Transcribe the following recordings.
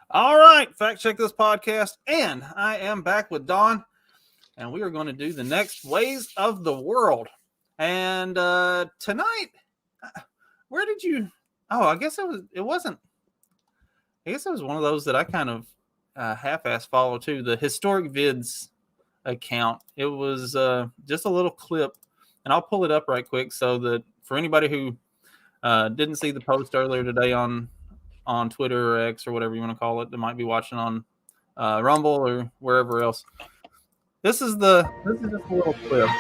All right, fact check this podcast, and I am back with Don, and we are going to do the next ways of the world. And tonight, where did you? Oh, I guess it was. It wasn't. I guess it was one of those that I kind of half-ass follow too. The historic vids account. It was just a little clip, and I'll pull it up right quick so that for anybody who didn't see the post earlier today on Twitter or X or whatever you want to call it, that might be watching on Rumble or wherever else. This is just a little clip.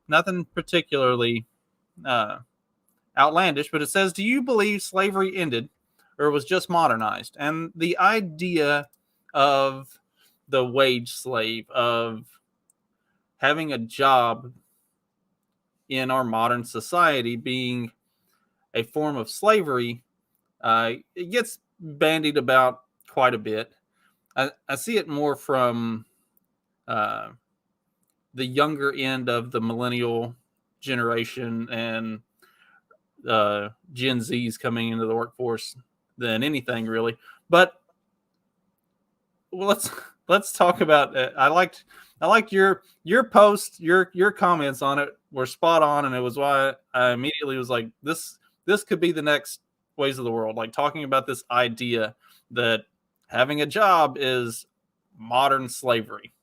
Nothing particularly outlandish, but it says, "Do you believe slavery ended or was just modernized?" And the idea of the wage slave, of having a job in our modern society being a form of slavery, it gets bandied about quite a bit. I see it more from the younger end of the millennial generation and Gen Zs coming into the workforce than anything really. But well, let's talk about it. I liked your post, your comments on it were spot on, and it was why I immediately was like, this could be the next ways of the world. Like talking about this idea that having a job is modern slavery.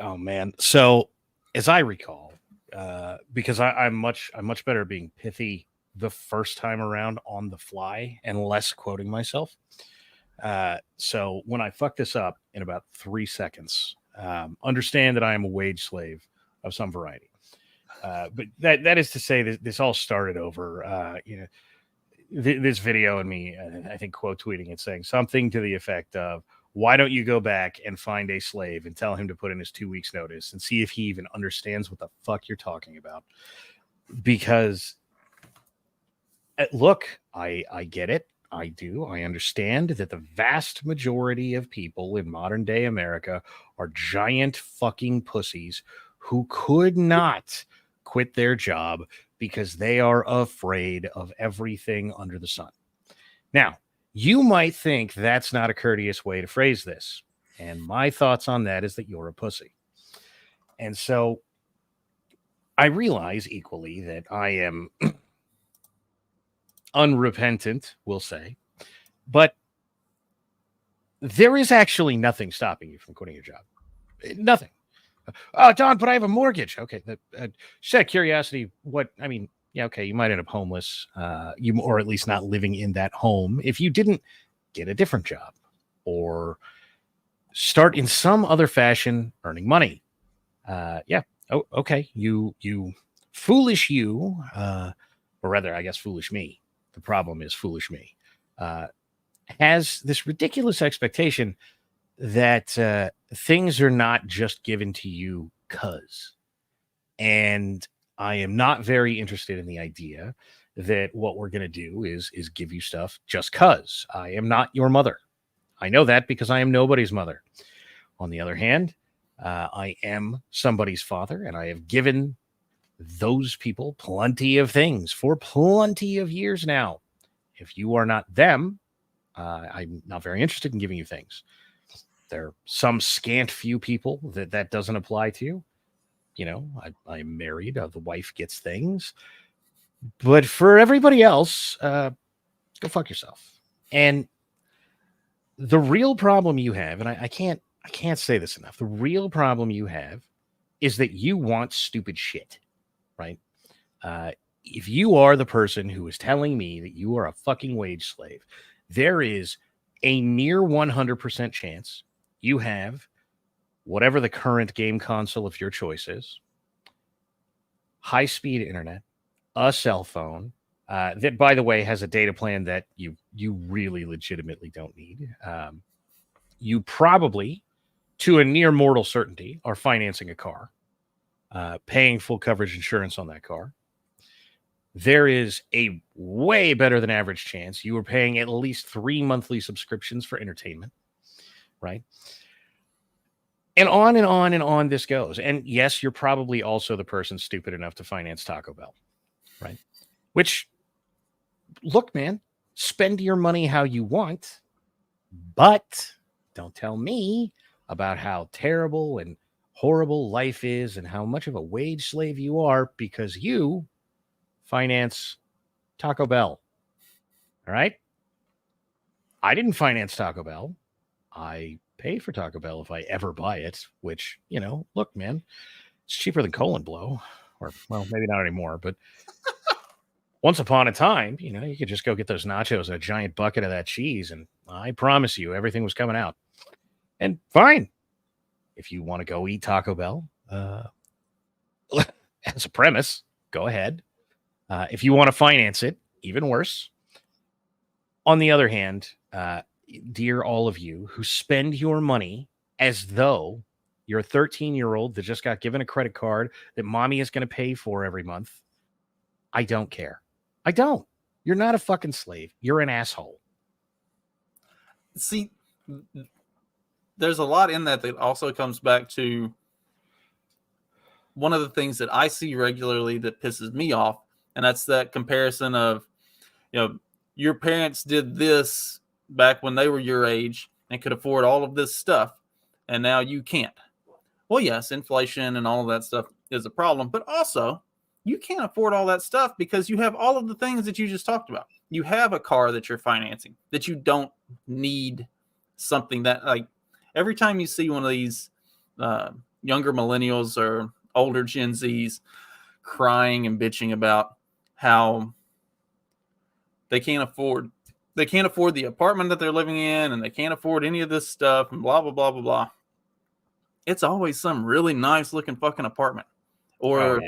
Oh man! So as I recall, because I'm much better at being pithy the first time around on the fly and less quoting myself. So when I fuck this up in about 3 seconds, understand that I am a wage slave of some variety. But that is to say that this all started over, this video and me, I think, quote tweeting it saying something to the effect of, why don't you go back and find a slave and tell him to put in his 2 weeks notice and see if he even understands what the fuck you're talking about? Because look, I get it. I do. I understand that the vast majority of people in modern day America are giant fucking pussies who could not quit their job because they are afraid of everything under the sun. Now, you might think that's not a courteous way to phrase this. And my thoughts on that is that you're a pussy. And so I realize equally that I am unrepentant, we'll say, but there is actually nothing stopping you from quitting your job. Nothing. Oh, Don, but I have a mortgage. Okay. Just out of curiosity, yeah, okay, you might end up homeless, or at least not living in that home if you didn't get a different job or start in some other fashion earning money. Yeah. Oh, okay. You foolish you, or rather, I guess, foolish me. The problem is foolish me, has this ridiculous expectation that things are not just given to you cuz. And I am not very interested in the idea that what we're going to do is give you stuff just cuz. I am not your mother. I know that because I am nobody's mother. On the other hand, I am somebody's father, and I have given those people plenty of things for plenty of years now. If you are not them, I'm not very interested in giving you things. There are some scant few people that doesn't apply to. You know, I'm married. The wife gets things. But for everybody else, go fuck yourself. And the real problem you have, and I can't say this enough, the real problem you have is that you want stupid shit, right? If you are the person who is telling me that you are a fucking wage slave, there is a near 100% chance you have whatever the current game console of your choice is, high-speed internet, a cell phone, that, by the way, has a data plan that you really legitimately don't need. You probably, to a near mortal certainty, are financing a car, paying full coverage insurance on that car. There is a way better than average chance you are paying at least 3 monthly subscriptions for entertainment, right? And on and on and on this goes. And yes, you're probably also the person stupid enough to finance Taco Bell, right? Which, look, man, spend your money how you want, but don't tell me about how terrible and horrible life is and how much of a wage slave you are because you finance Taco Bell. All right. I didn't finance Taco Bell. I pay for Taco Bell if I ever buy it, which, look, man, it's cheaper than colon blow. Or, well, maybe not anymore, but once upon a time, you could just go get those nachos and a giant bucket of that cheese. And I promise you, everything was coming out. And fine. If you want to go eat Taco Bell, as a premise, go ahead. If you want to finance it, even worse. On the other hand, dear all of you who spend your money as though you're a 13-year-old that just got given a credit card that mommy is going to pay for every month, I don't care. I don't. You're not a fucking slave. You're an asshole. See, there's a lot in that also comes back to one of the things that I see regularly that pisses me off, and that's that comparison of, your parents did this back when they were your age and could afford all of this stuff, and now you can't. Well, yes, inflation and all of that stuff is a problem, but also you can't afford all that stuff because you have all of the things that you just talked about. You have a car that you're financing, that you don't need something that, like, every time you see one of these younger millennials or older Gen Zs crying and bitching about how they can't afford the apartment that they're living in and they can't afford any of this stuff and blah, blah, blah, blah, blah. It's always some really nice looking fucking apartment. Or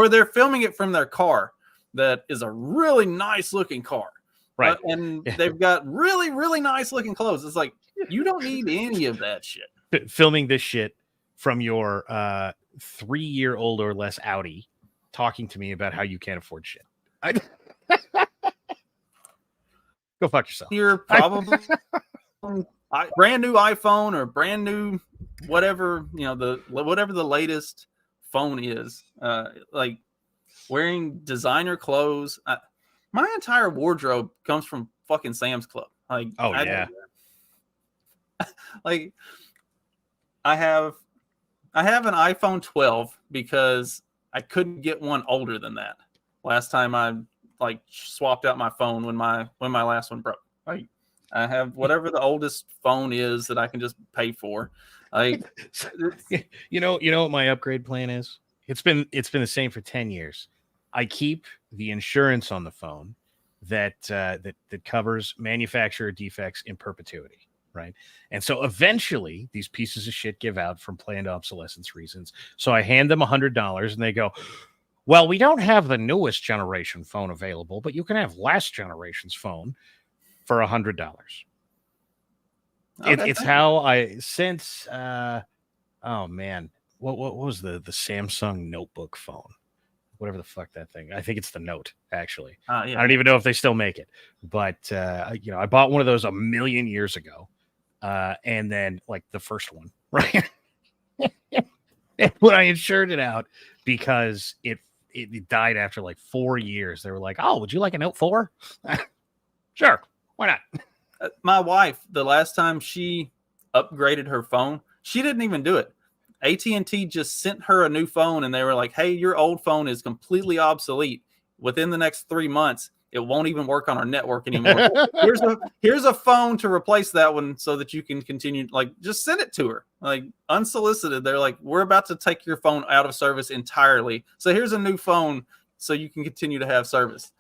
they're filming it from their car that is a really nice looking car. Right. And they've got really, really nice looking clothes. It's like, you don't need any of that shit. Filming this shit from your 3-year-old or less Audi talking to me about how you can't afford shit. Go fuck yourself. You're probably brand new iPhone or brand new whatever, whatever the latest phone is, like wearing designer clothes. My entire wardrobe comes from fucking Sam's Club. Like, like I have an iPhone 12 because I couldn't get one older than that. Last time I swapped out my phone when my last one broke. Like, I have whatever the oldest phone is that I can just pay for. Like, you know what my upgrade plan is? It's been the same for 10 years. I keep the insurance on the phone that covers manufacturer defects in perpetuity, right? And so eventually these pieces of shit give out from planned obsolescence reasons. So I hand them $100 and they go, well, we don't have the newest generation phone available, but you can have last generation's phone for $100. Okay, it's how oh man, what was the Samsung notebook phone? Whatever the fuck that thing. I think it's the Note, actually. Yeah. I don't even know if they still make it. But I bought one of those a million years ago. And then the first one, right? When I insured it out because it died after 4 years. They were like, "Oh, would you like a Note 4?" Sure, why not? My wife, the last time she upgraded her phone, she didn't even do it. AT&T just sent her a new phone, and they were like, "Hey, your old phone is completely obsolete. Within the next 3 months, it won't even work on our network anymore. Here's a phone to replace that one so that you can continue." Just send it to her, unsolicited. They're like, "We're about to take your phone out of service entirely, so here's a new phone so you can continue to have service."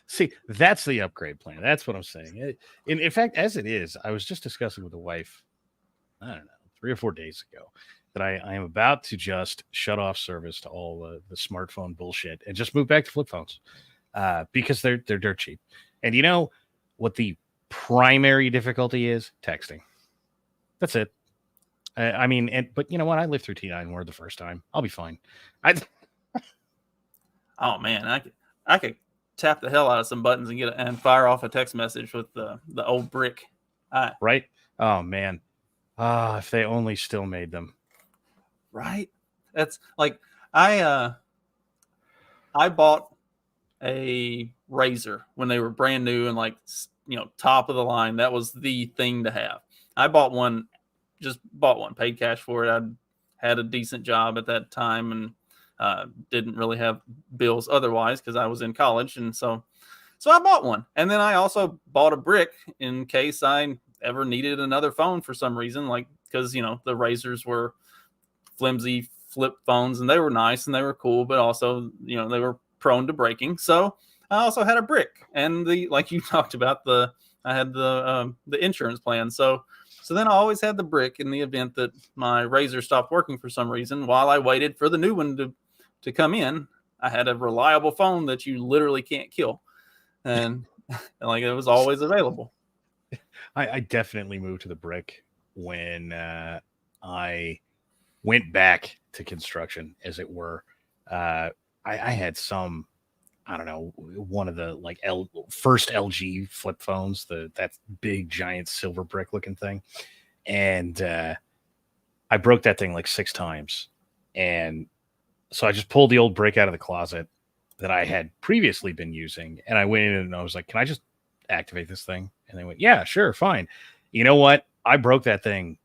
See, that's the upgrade plan. That's what I'm saying. In fact, as it is, I was just discussing with the wife, I don't know, 3 or 4 days ago, that I am about to just shut off service to all the smartphone bullshit and just move back to flip phones because they're dirt cheap. And you know what the primary difficulty is? Texting. That's it. But you know what? I lived through T9 Word the first time. I'll be fine. Oh man, I could tap the hell out of some buttons and fire off a text message with the old brick. Right? Oh man. Ah, if they only still made them. Right? That's like I I bought a razor when they were brand new and like top of the line. That was the thing to have. I bought one, just bought one, paid cash for it. I had a decent job at that time and didn't really have bills otherwise because I was in college, and so I bought one. And then I also bought a brick in case I ever needed another phone for some reason, like because the razors were flimsy flip phones and they were nice and they were cool, but also they were prone to breaking. So I also had a brick, and the like you talked about, I had the insurance plan. So then I always had the brick in the event that my razor stopped working for some reason. While I waited for the new one to come in, I had a reliable phone that you literally can't kill, and like it was always available. I definitely moved to the brick when I went back to construction, as it were. I had some, I don't know, one of the like first LG flip phones, that big giant silver brick looking thing, and I broke that thing like 6 times, and so I just pulled the old brick out of the closet that I had previously been using, and I went in and I was like, "Can I just activate this thing?" And they went, "Yeah, sure, fine." You know what? I broke that thing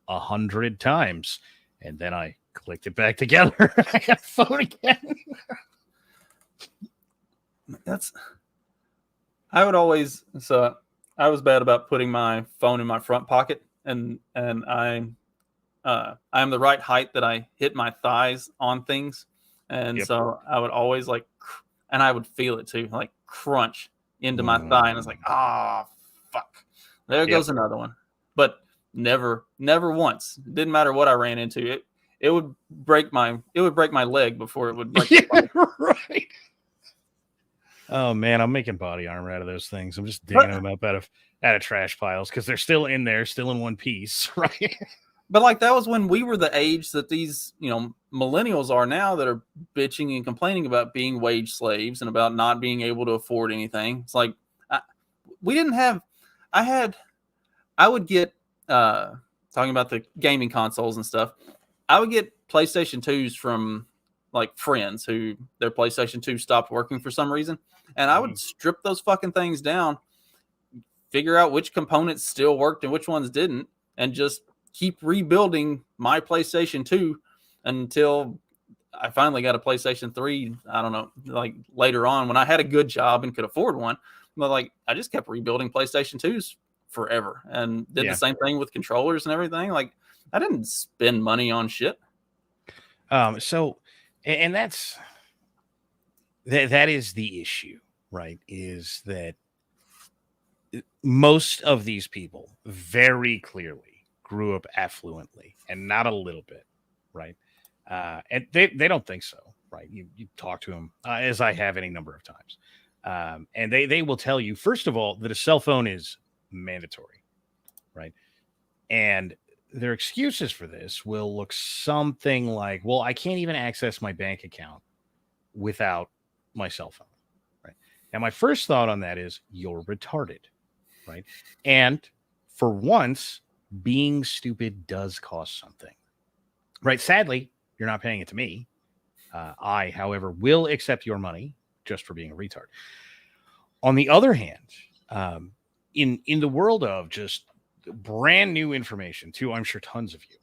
100 times, and then I clicked it back together. I got a phone again. That's I would always so I was bad about putting my phone in my front pocket, and I'm the right height that I hit my thighs on things, and Yep. so I would always and I would feel it too, like crunch into my thigh, and it's like, fuck, there Yep. goes another one. But never once. It didn't matter what I ran into. It would break my leg before it would break my body. Right. Oh man, I'm making body armor out of those things. I'm just digging But them up out of trash piles because they're still in there, still in one piece, right? But like that was when we were the age that these, millennials are now, that are bitching and complaining about being wage slaves and about not being able to afford anything. It's like I, we didn't have. I had. I would get talking about the gaming consoles and stuff. I would get PlayStation 2s from like friends who their PlayStation 2 stopped working for some reason, and I would strip those fucking things down, figure out which components still worked and which ones didn't, and just keep rebuilding my PlayStation 2 until I finally got a PlayStation 3. I don't know, like later on when I had a good job and could afford one. But like I just kept rebuilding PlayStation 2s forever and did the Yeah. same thing with controllers and everything. Like I didn't spend money on shit. So, and that is the issue, right? Is that most of these people very clearly grew up affluently and not a little bit, right? And they don't think so, right? You talk to them, as I have any number of times, and they will tell you, first of all, that a cell phone is mandatory, right? And their excuses for this will look something like, well, I can't even access my bank account without my cell phone, right? And my first thought on that is, you're retarded, right? And for once, being stupid does cost something, right? Sadly, you're not paying it to me. I, however, will accept your money just for being a retard. On the other hand, in the world of just brand new information to, I'm sure, tons of you,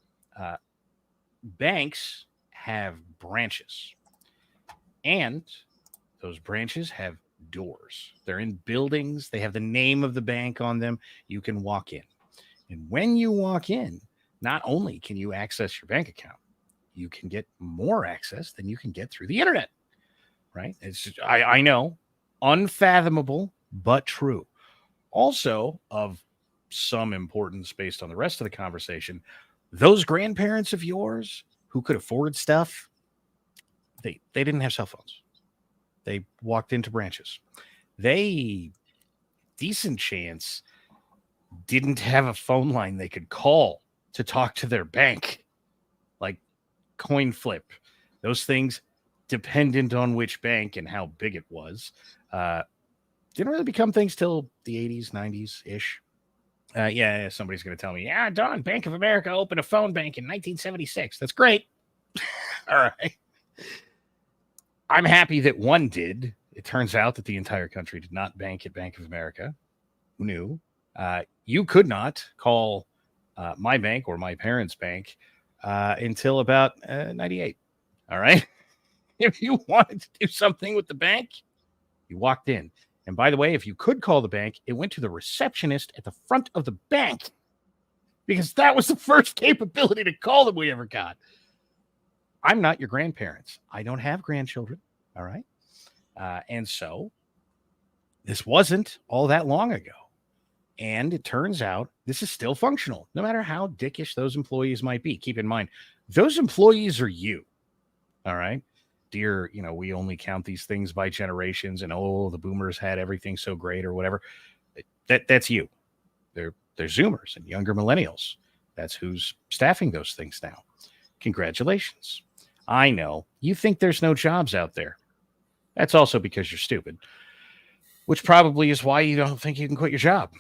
banks have branches, and those branches have doors. They're in buildings. They have the name of the bank on them. You can walk in. And when you walk in, not only can you access your bank account, you can get more access than you can get through the internet, right? It's just, I know, unfathomable, but true. Also, of some importance based on the rest of the conversation, those grandparents of yours who could afford stuff, they didn't have cell phones. They walked into branches. They, decent chance, didn't have a phone line they could call to talk to their bank. Like coin flip. Those things, dependent on which bank and how big it was, didn't really become things till the 80s, 90s ish. Yeah, somebody's going to tell me, yeah, Don, Bank of America opened a phone bank in 1976. That's great. All right. I'm happy that one did. It turns out that the entire country did not bank at Bank of America. Who knew? You could not call my bank or my parents' bank until about 98. All right. If you wanted to do something with the bank, you walked in. And by the way, if you could call the bank, it went to the receptionist at the front of the bank because that was the first capability to call that we ever got. I'm not your grandparents. I don't have grandchildren. All right. And so this wasn't all that long ago. And it turns out this is still functional, no matter how dickish those employees might be. Keep in mind, those employees are you. All right. Dear, we only count these things by generations and the boomers had everything so great or whatever. That's you. They're Zoomers and younger millennials. That's who's staffing those things now. Congratulations. I know you think there's no jobs out there. That's also because you're stupid, which probably is why you don't think you can quit your job.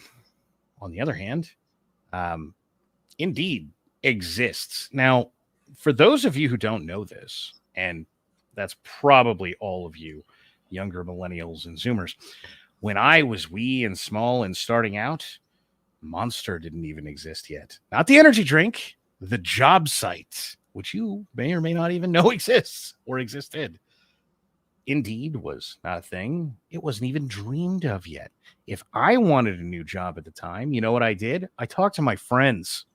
On the other hand, Indeed exists. Now, for those of you who don't know this, and that's probably all of you younger millennials and Zoomers, when I was wee and small and starting out, Monster didn't even exist yet. Not the energy drink, the job site, which you may or may not even know exists or existed. Indeed was not a thing. It wasn't even dreamed of yet. If I wanted a new job at the time, you know what I did? I talked to my friends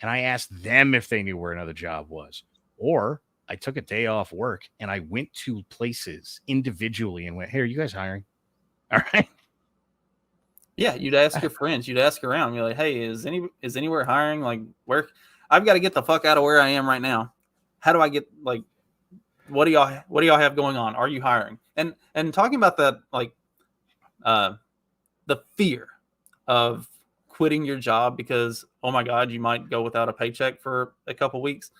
and I asked them if they knew where another job was. Or I took a day off work and I went to places individually and went, hey, are you guys hiring? All right. Yeah, you'd ask your friends, you'd ask around, you're like, hey, is anywhere hiring? Like, where I've got to get the fuck out of where I am right now. How do I get, like, what do y'all have going on? Are you hiring? And talking about that, like, the fear of quitting your job because, oh my God, you might go without a paycheck for a couple weeks.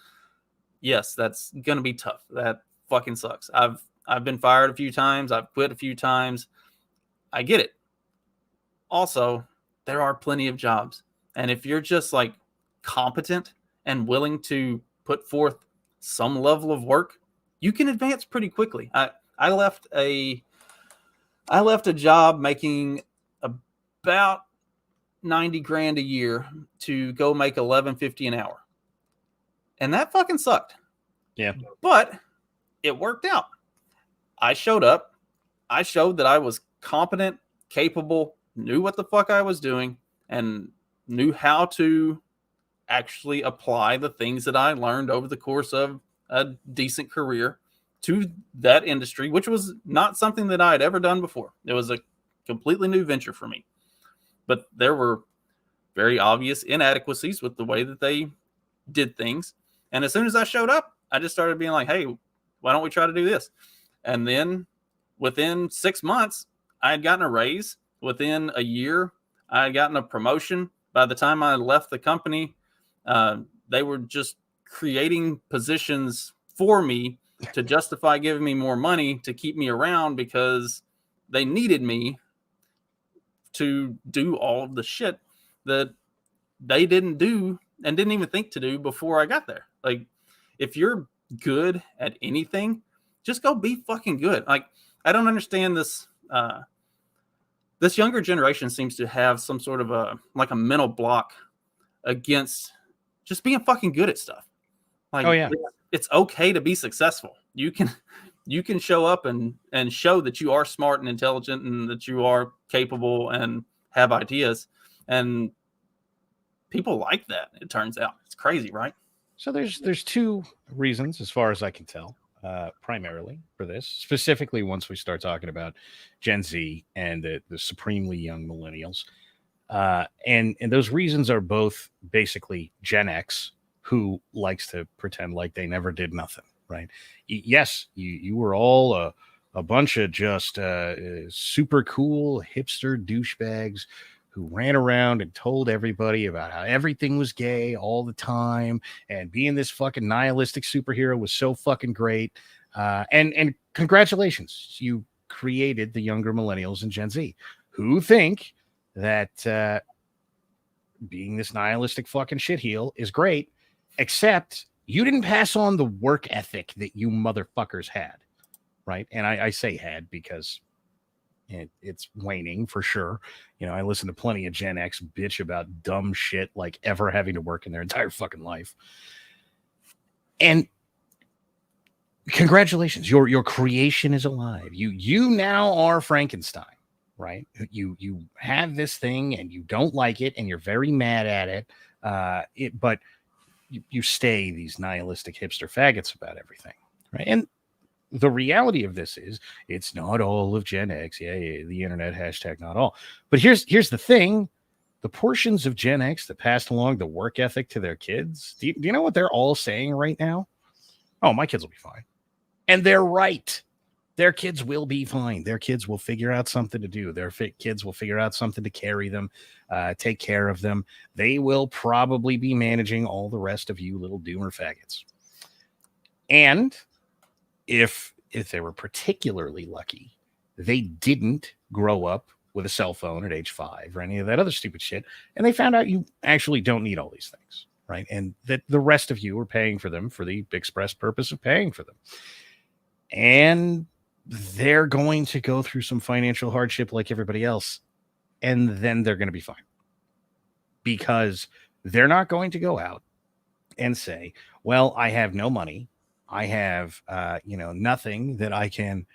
Yes, that's gonna be tough. That fucking sucks. I've been fired a few times. I've quit a few times. I get it. Also, there are plenty of jobs. And if you're just like competent and willing to put forth some level of work, you can advance pretty quickly. I left a job making about 90 grand a year to go make $11.50 an hour. And that fucking sucked. Yeah. But it worked out. I showed up. I showed that I was competent, capable, knew what the fuck I was doing, and knew how to actually apply the things that I learned over the course of a decent career to that industry, which was not something that I had ever done before. It was a completely new venture for me. But there were very obvious inadequacies with the way that they did things. And as soon as I showed up, I just started being like, hey, why don't we try to do this? And then within 6 months, I had gotten a raise. Within a year, I had gotten a promotion. By the time I left the company, they were just creating positions for me to justify giving me more money to keep me around because they needed me to do all of the shit that they didn't do and didn't even think to do before I got there. Like, if you're good at anything, just go be fucking good. Like, I don't understand this. This younger generation seems to have some sort of a mental block against just being fucking good at stuff. Like, oh yeah, it's okay to be successful. You can show up and show that you are smart and intelligent and that you are capable and have ideas. And people like that, it turns out. It's crazy, right? So there's two reasons, as far as I can tell, primarily for this. Specifically, once we start talking about Gen Z and the supremely young millennials, and those reasons are both basically Gen X, who likes to pretend like they never did nothing. Right? Yes, you were all a bunch of just super cool hipster douchebags who ran around and told everybody about how everything was gay all the time and being this fucking nihilistic superhero was so fucking great. And congratulations, you created the younger millennials and Gen Z who think that being this nihilistic fucking shitheel is great, except you didn't pass on the work ethic that you motherfuckers had, right? And I say had because it's waning for sure. You know, I listen to plenty of Gen X bitch about dumb shit like ever having to work in their entire fucking life. And congratulations, your creation is alive. You now are Frankenstein, right? You have this thing and you don't like it and you're very mad at it. But you stay these nihilistic hipster faggots about everything, right? And the reality of this is it's not all of Gen X. Yeah, the internet hashtag not all. But here's the thing. The portions of Gen X that passed along the work ethic to their kids, do you know what they're all saying right now? Oh, my kids will be fine. And they're right. Their kids will be fine. Their kids will figure out something to do. Their kids will figure out something to carry them, take care of them. They will probably be managing all the rest of you little doomer faggots. And if they were particularly lucky, they didn't grow up with a cell phone at age 5 or any of that other stupid shit. And they found out you actually don't need all these things, right? And that the rest of you are paying for them for the express purpose of paying for them. And they're going to go through some financial hardship like everybody else. And then they're going to be fine. Because they're not going to go out and say, well, I have no money. I have, nothing that I can,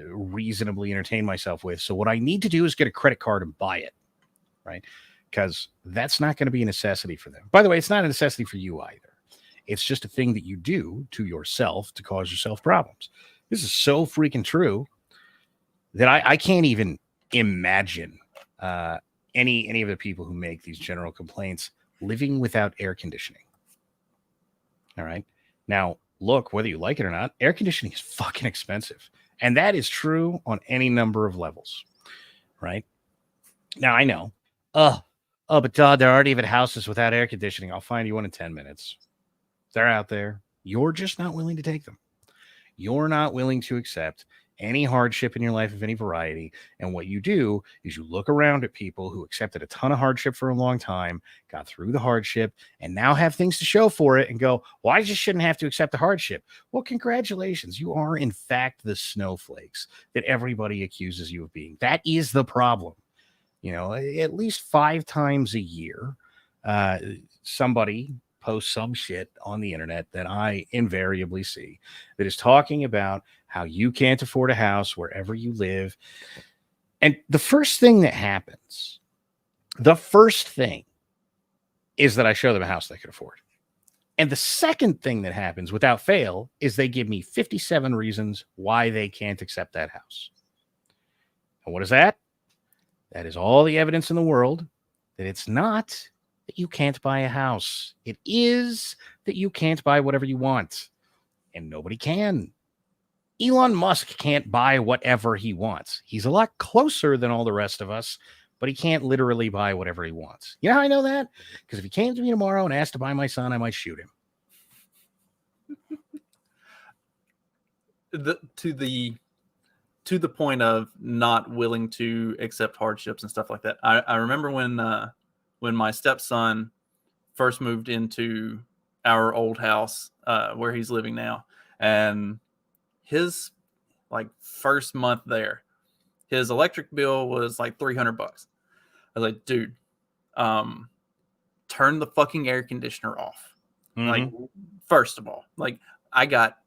reasonably entertain myself with. So what I need to do is get a credit card and buy it, right? Because that's not going to be a necessity for them. By the way, it's not a necessity for you either. It's just a thing that you do to yourself to cause yourself problems. This is so freaking true that I can't even imagine any of the people who make these general complaints living without air conditioning. All right. Now, look, whether you like it or not, air conditioning is fucking expensive. And that is true on any number of levels. Right. Now, I know. But Todd, there aren't even houses without air conditioning. I'll find you one in 10 minutes. They're out there. You're just not willing to take them. You're not willing to accept any hardship in your life of any variety. And what you do is you look around at people who accepted a ton of hardship for a long time, got through the hardship, and now have things to show for it and go, well, I just shouldn't have to accept the hardship. Well, congratulations. You are, in fact, the snowflakes that everybody accuses you of being. That is the problem. You know, at least 5 times a year, somebody post some shit on the internet that I invariably see that is talking about how you can't afford a house wherever you live. And the first thing that happens, is that I show them a house they could afford. And the second thing that happens without fail is they give me 57 reasons why they can't accept that house. And what is that? That is all the evidence in the world that it's not that you can't buy a house. It is that you can't buy whatever you want. And nobody can. Elon Musk can't buy whatever he wants. He's a lot closer than all the rest of us, but he can't literally buy whatever he wants. You know how I know that? Because if he came to me tomorrow and asked to buy my son, I might shoot him. To the point of not willing to accept hardships and stuff like that. I remember when my stepson first moved into our old house where he's living now, and his first month there, his electric bill was like $300. I was like, dude, turn the fucking air conditioner off. Mm-hmm. Like, first of all, I got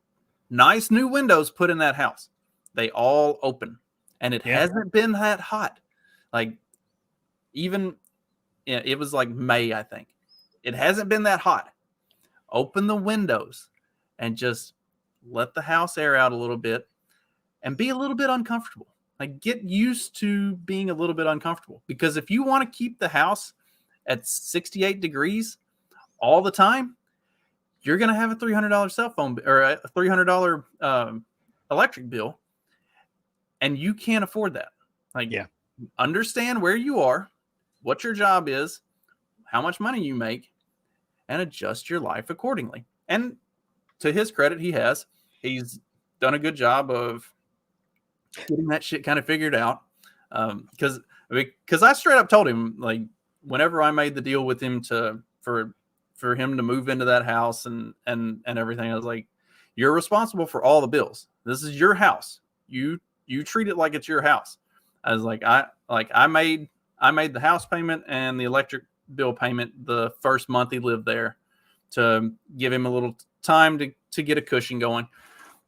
nice new windows put in that house. They all open, and it hasn't been that hot. It was like May, I think. It hasn't been that hot. Open the windows and just let the house air out a little bit and be a little bit uncomfortable. Get used to being a little bit uncomfortable, because if you want to keep the house at 68 degrees all the time, you're going to have a $300 cell phone or a $300 electric bill, and you can't afford that. Understand where you are, what your job is, how much money you make, and adjust your life accordingly. And to his credit, he's done a good job of getting that shit kind of figured out. Because I straight up told him, whenever I made the deal with him for him to move into that house and everything, I was like, you're responsible for all the bills. This is your house. You treat it like it's your house. I was like, I made the house payment and the electric bill payment the first month he lived there to give him a little time to get a cushion going.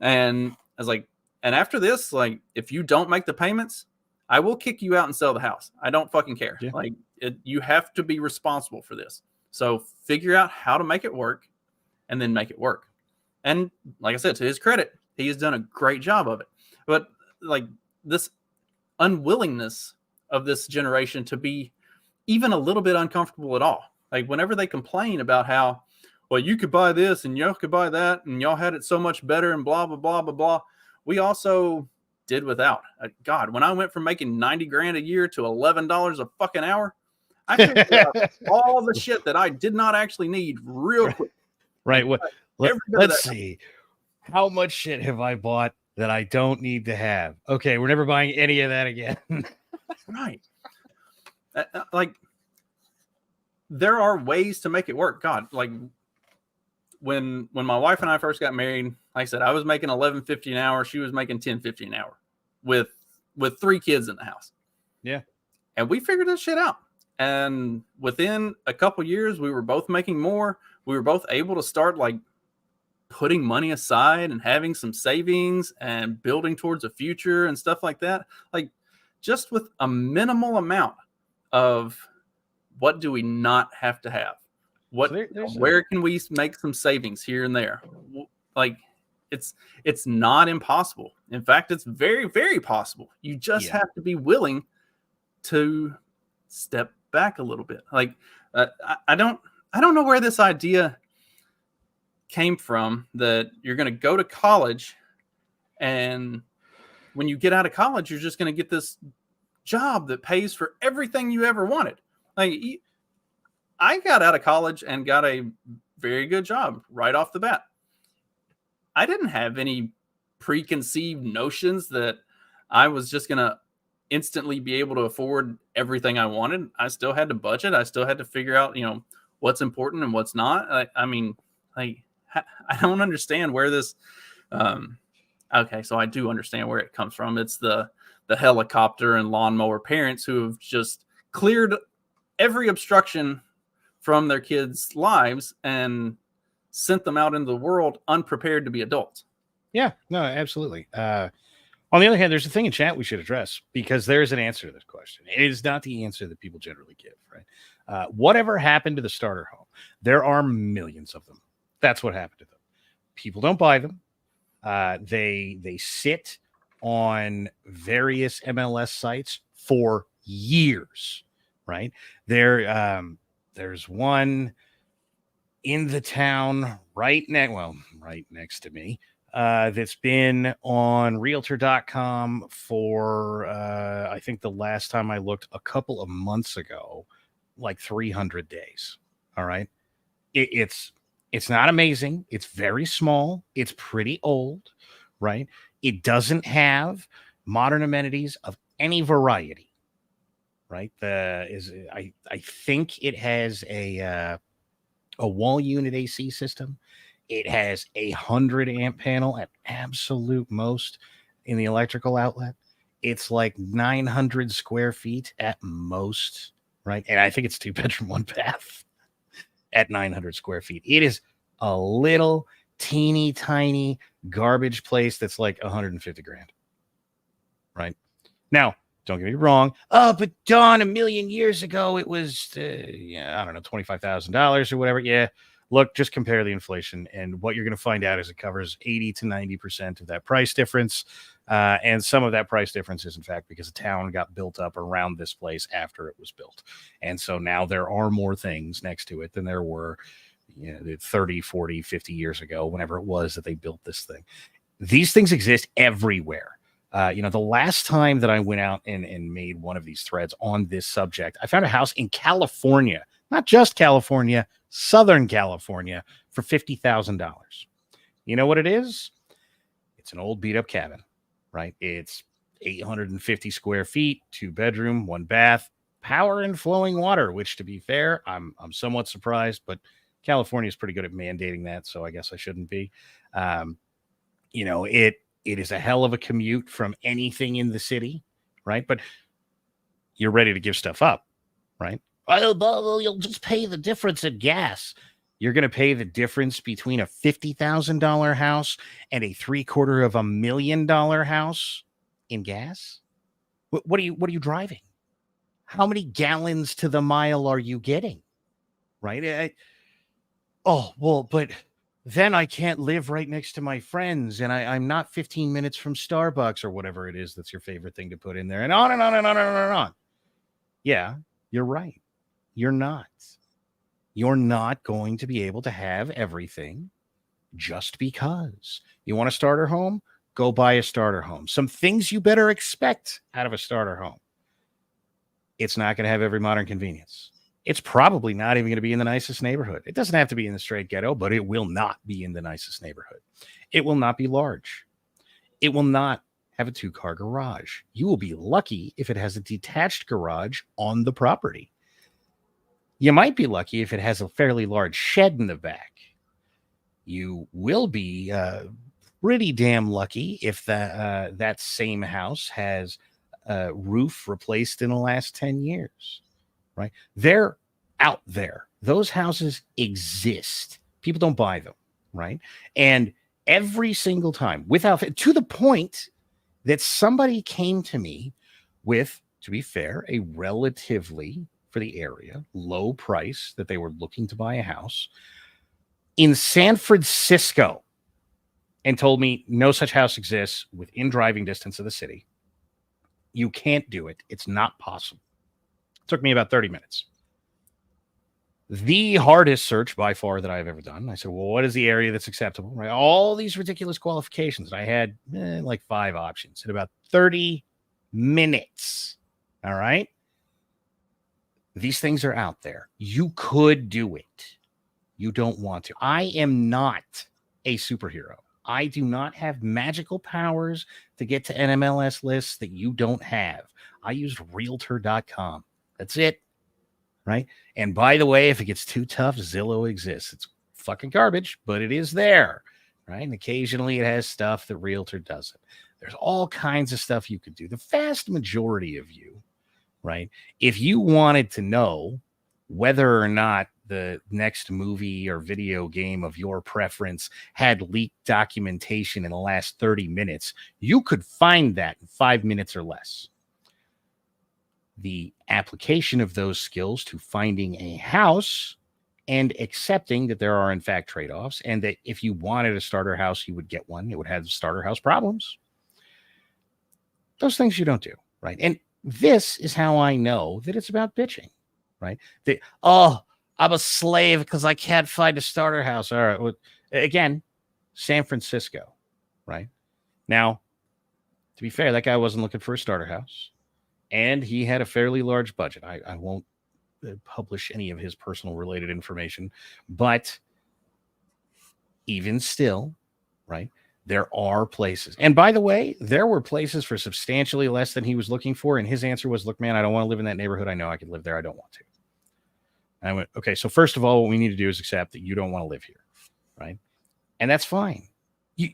And I was like, and after this, like, if you don't make the payments, I will kick you out and sell the house. I don't fucking care. Yeah. Like, you have to be responsible for this. So figure out how to make it work and then make it work. And like I said, to his credit, he has done a great job of it. But like, this unwillingness of this generation to be even a little bit uncomfortable at all. Like, whenever they complain about how, well, you could buy this and y'all could buy that and y'all had it so much better and blah, blah, blah, blah, blah. We also did without. God, when I went from making 90 grand a year to $11 a fucking hour, I figured out all the shit that I did not actually need real quick. Right. Let's see. How much shit have I bought that I don't need to have? Okay, we're never buying any of that again. Right. Like, there are ways to make it work. God, like, when my wife and I first got married, like I said, I was making $11.50 an hour. She was making $10.50 an hour with 3 kids in the house. Yeah. And we figured this shit out. And within a couple years, we were both making more. We were both able to start like putting money aside and having some savings and building towards a future and stuff like that. Like, just with a minimal amount of what do we not have to have? Where can we make some savings here and there? Like, it's not impossible. In fact, it's very, very possible. You just have to be willing to step back a little bit. Like, I don't know where this idea came from that you're going to go to college, and when you get out of college, you're just going to get this job that pays for everything you ever wanted. Like, I got out of college and got a very good job right off the bat. I didn't have any preconceived notions that I was just going to instantly be able to afford everything I wanted. I still had to budget. I still had to figure out, what's important and what's not. I mean, like, I don't understand where this, okay, so I do understand where it comes from. It's the helicopter and lawnmower parents who have just cleared every obstruction from their kids' lives and sent them out into the world unprepared to be adults. Yeah, no, absolutely. On the other hand, there's a thing in chat we should address, because there's an answer to this question. It is not the answer that people generally give, right? Whatever happened to the starter home? There are millions of them. That's what happened to them. People don't buy them. They sit on various MLS sites for years, right? There's one in the town right next to me that's been on realtor.com for I think the last time I looked a couple of months ago, like 300 days. All right. It's not amazing. It's very small. It's pretty old, right? It doesn't have modern amenities of any variety, right? I think it has a wall unit AC system. It has 100 amp panel at absolute most in the electrical outlet. It's like 900 square feet at most, right? And I think it's 2-bedroom, 1 bath at 900 square feet. It is a little teeny tiny garbage place that's like 150 grand, right? Now, don't get me wrong. Oh, but Don, a million years ago, it was, I don't know, $25,000 or whatever. Yeah. Look, just compare the inflation, and what you're going to find out is it covers 80 to 90% of that price difference. And some of that price difference is, in fact, because a town got built up around this place after it was built. And so now there are more things next to it than there were 30, 40, 50 years ago, whenever it was that they built this thing. These things exist everywhere. The last time that I went out and made one of these threads on this subject, I found a house in California, not just California, Southern California, for $50,000. You know what it is? It's an old beat up cabin, right? It's 850 square feet, 2-bedroom, 1 bath. power and flowing water, which, to be fair, I'm somewhat surprised, but California is pretty good at mandating that, so I guess I shouldn't be. It is a hell of a commute from anything in the city, right? But you're ready to give stuff up, right? Well, you'll just pay the difference in gas. You're going to pay the difference between a $50,000 house and a $750,000 house in gas. What are you driving? How many gallons to the mile are you getting? Right? But then I can't live right next to my friends, and I'm not 15 minutes from Starbucks or whatever it is that's your favorite thing to put in there, and on and on and on and on and on. Yeah, you're right. You're not. You're not going to be able to have everything just because. You want a starter home? Go buy a starter home. Some things you better expect out of a starter home. It's not going to have every modern convenience. It's probably not even going to be in the nicest neighborhood. It doesn't have to be in the straight ghetto, but it will not be in the nicest neighborhood. It will not be large. It will not have a 2-car garage. You will be lucky if it has a detached garage on the property. You might be lucky if it has a fairly large shed in the back. You will be pretty damn lucky if that same house has a roof replaced in the last 10 years, right? They're out there. Those houses exist. People don't buy them, right? And every single time, to the point that somebody came to me with, to be fair, a relatively, for the area, low price that they were looking to buy a house in San Francisco, and told me no such house exists within driving distance of the city. You can't do it. It's not possible. It took me about 30 minutes. The hardest search by far that I've ever done. I said, well, what is the area that's acceptable? Right? All these ridiculous qualifications. I had like 5 options in about 30 minutes. All right. These things are out there. You could do it. You don't want to. I am not a superhero. I do not have magical powers to get to NMLS lists that you don't have. I used realtor.com. That's it. Right. And by the way, if it gets too tough, Zillow exists. It's fucking garbage, but it is there. Right. And occasionally it has stuff that Realtor doesn't. There's all kinds of stuff you could do. The vast majority of you, right, if you wanted to know whether or not the next movie or video game of your preference had leaked documentation in the last 30 minutes, you could find that in 5 minutes or less. The application of those skills to finding a house and accepting that there are, in fact, trade-offs, and that if you wanted a starter house, you would get one. It would have starter house problems. Those things you don't do, right? And this is how I know that it's about bitching, right? I'm a slave because I can't find a starter house. All right. Well, again, San Francisco, right? Now, to be fair, that guy wasn't looking for a starter house, and he had a fairly large budget. I won't publish any of his personal related information, but even still, right? There are places. And by the way, there were places for substantially less than he was looking for. And his answer was, look, man, I don't want to live in that neighborhood. I know I could live there. I don't want to. And I went, okay, so first of all, what we need to do is accept that you don't want to live here, right? And that's fine. You,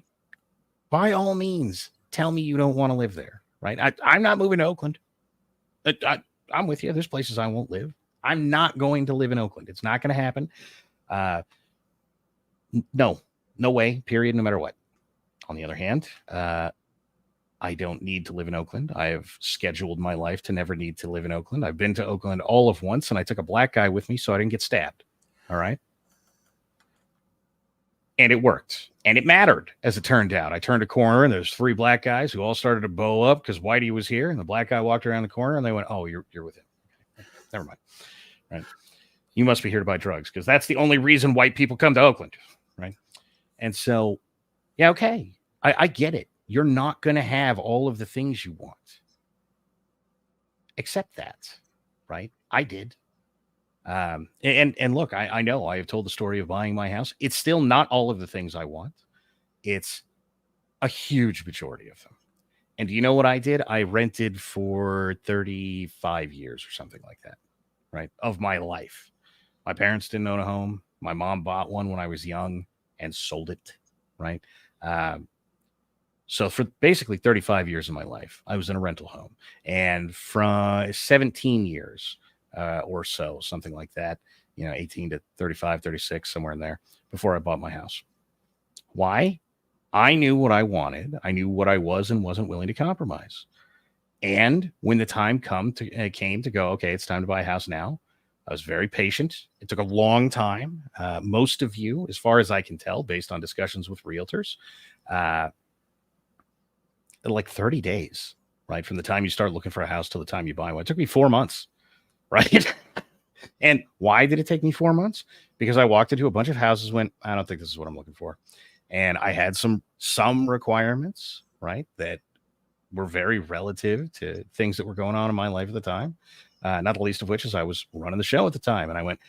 by all means, tell me you don't want to live there, right? I'm not moving to Oakland. I'm with you. There's places I won't live. I'm not going to live in Oakland. It's not going to happen. No way, period, no matter what. On the other hand, I don't need to live in Oakland. I have scheduled my life to never need to live in Oakland. I've been to Oakland all of once, and I took a black guy with me so I didn't get stabbed. All right. And it worked. And it mattered, as it turned out. I turned a corner, and there's 3 black guys who all started to bow up because Whitey was here. And the black guy walked around the corner, and they went, oh, you're with him. Okay. Never mind. Right. You must be here to buy drugs, because that's the only reason white people come to Oakland. Right. And so, yeah, okay. I get it. You're not going to have all of the things you want. Accept that, right? I did. And look, I know I have told the story of buying my house. It's still not all of the things I want. It's a huge majority of them. And do you know what I did? I rented for 35 years or something like that, right? Of my life. My parents didn't own a home. My mom bought one when I was young and sold it, right? Um, so for basically 35 years of my life, I was in a rental home. And from 17 years or so, something like that, 18 to 35, 36, somewhere in there, before I bought my house. Why? I knew what I wanted. I knew what I was and wasn't willing to compromise. And when the time came to go, okay, it's time to buy a house now, I was very patient. It took a long time. Most of you, as far as I can tell, based on discussions with realtors, uh, like 30 days, right? From the time you start looking for a house till the time you buy one. It took me 4 months, right? And why did it take me 4 months? Because I walked into a bunch of houses, went, I don't think this is what I'm looking for. And I had some requirements, right, that were very relative to things that were going on in my life at the time. Not the least of which is I was running the show at the time. And I went,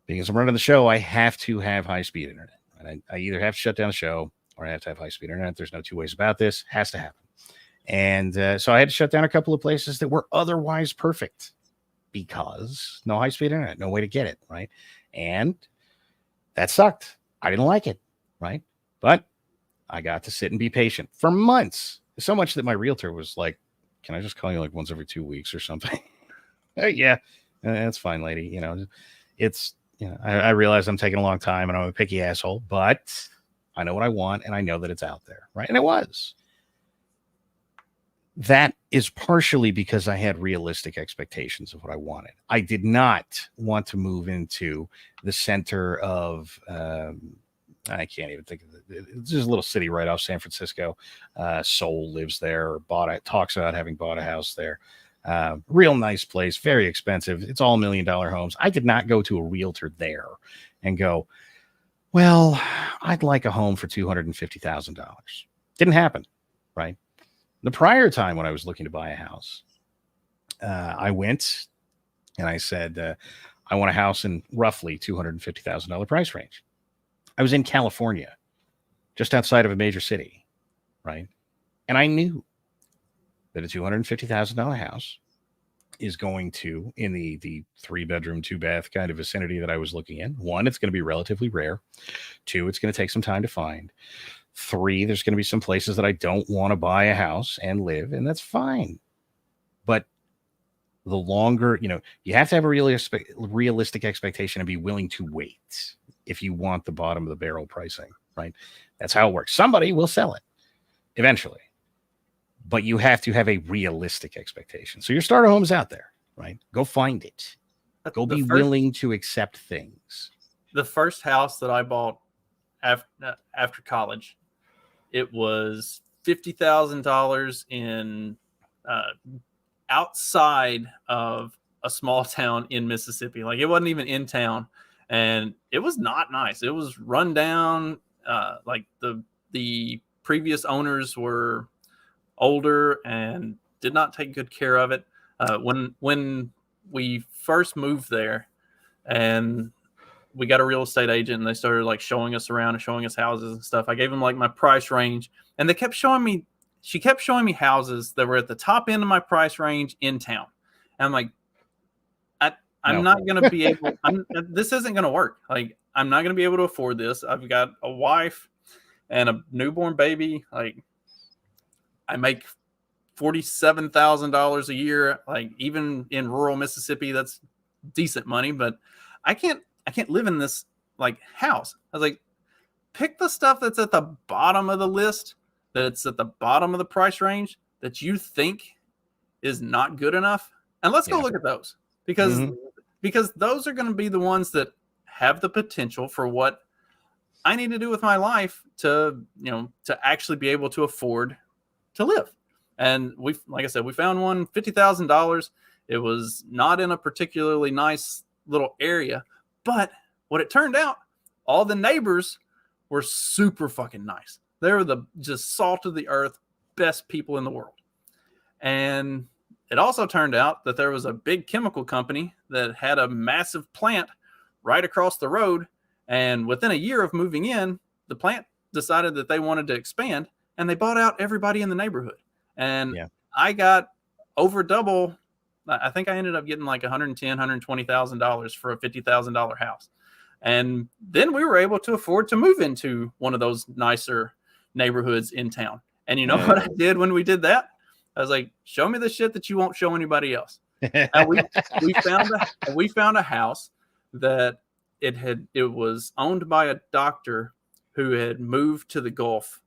because I'm running the show, I have to have high-speed internet. And I either have to shut down the show or I have to have high-speed internet. There's no two ways about this. Has to happen. And so I had to shut down a couple of places that were otherwise perfect because no high-speed internet, no way to get it, right? And that sucked. I didn't like it, right? But I got to sit and be patient for months. So much that my realtor was like, can I just call you like once every 2 weeks or something? Yeah, that's fine, lady. It's, I realize I'm taking a long time and I'm a picky asshole, but I know what I want and I know that it's out there, right? And it was. That is partially because I had realistic expectations of what I wanted. I did not want to move into the center of, I can't even think of it. It's just a little city right off San Francisco. Soul lives there, or talks about having bought a house there. Real nice place, very expensive. It's all $1 million homes. I did not go to a realtor there and go, well, I'd like a home for $250,000. Didn't happen, right? The prior time when I was looking to buy a house, I went and I said, I want a house in roughly $250,000 price range. I was in California, just outside of a major city, right? And I knew that a $250,000 house is going to, in the 3-bedroom, 2-bath kind of vicinity that I was looking in, 1, it's going to be relatively rare. 2, it's going to take some time to find. 3, there's going to be some places that I don't want to buy a house and live, and that's fine. But the longer, you have to have a realistic expectation and be willing to wait if you want the bottom of the barrel pricing, right? That's how it works. Somebody will sell it eventually, but you have to have a realistic expectation. So your starter home is out there, right? Go find it. Go be willing to accept things. The first house that I bought after college, it was $50,000 in outside of a small town in Mississippi. Like, it wasn't even in town, and it was not nice. It was run down. Like the previous owners were older and did not take good care of it. When we first moved there, and we got a real estate agent, and they started like showing us around and showing us houses and stuff, I gave them like my price range, and she kept showing me houses that were at the top end of my price range in town. And I'm like, I'm not going to be able, this isn't going to work. Like, I'm not going to be able to afford this. I've got a wife and a newborn baby. Like, I make $47,000 a year. Like, even in rural Mississippi, that's decent money, but I can't live in this like house. I was like, pick the stuff that's at the bottom of the list, that's at the bottom of the price range that you think is not good enough, and let's go look at those, because those are going to be the ones that have the potential for what I need to do with my life to actually be able to afford to live. And like I said, we found one, $50,000. It was not in a particularly nice little area, but what it turned out, all the neighbors were super fucking nice. They were the just salt of the earth, best people in the world. And it also turned out that there was a big chemical company that had a massive plant right across the road. And within a year of moving in, the plant decided that they wanted to expand, and they bought out everybody in the neighborhood. And Yeah. I got over double. I think I ended up getting like $120,000 for a $50,000 house. And then we were able to afford to move into one of those nicer neighborhoods in town. And you know what I did when we did that? I was like, show me the shit that you won't show anybody else. And we found a house that it was owned by a doctor who had moved to the Gulf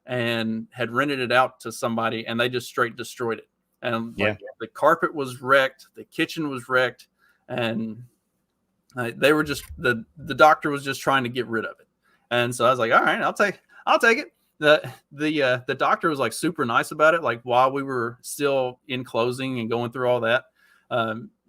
and had rented it out to somebody, and they just straight destroyed it. And like the carpet was wrecked, the kitchen was wrecked, and they were just the doctor was just trying to get rid of it. And so I was like, all right, I'll take it. The doctor was like super nice about it. Like while we were still in closing and going through all that,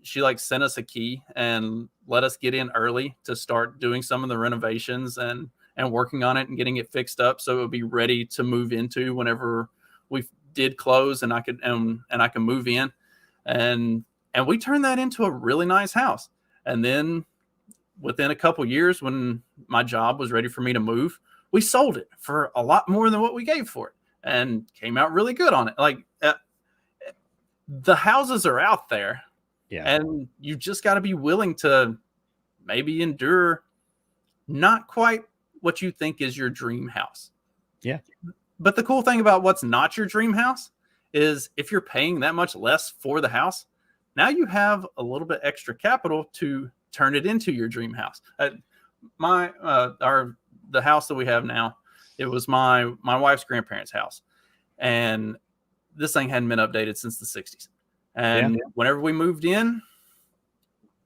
she like sent us a key and let us get in early to start doing some of the renovations and working on it and getting it fixed up so it would be ready to move into whenever we did close and I could move in. And we turned that into a really nice house. And then within a couple years, when my job was ready for me to move, we sold it for a lot more than what we gave for it and came out really good on it. Like the houses are out there, and you just got to be willing to maybe endure not quite what you think is your dream house. Yeah. But the cool thing about what's not your dream house is if you're paying that much less for the house, now you have a little bit extra capital to turn it into your dream house. The house that we have now, it was my wife's grandparents' house, and this thing hadn't been updated since the 60s. And whenever we moved in,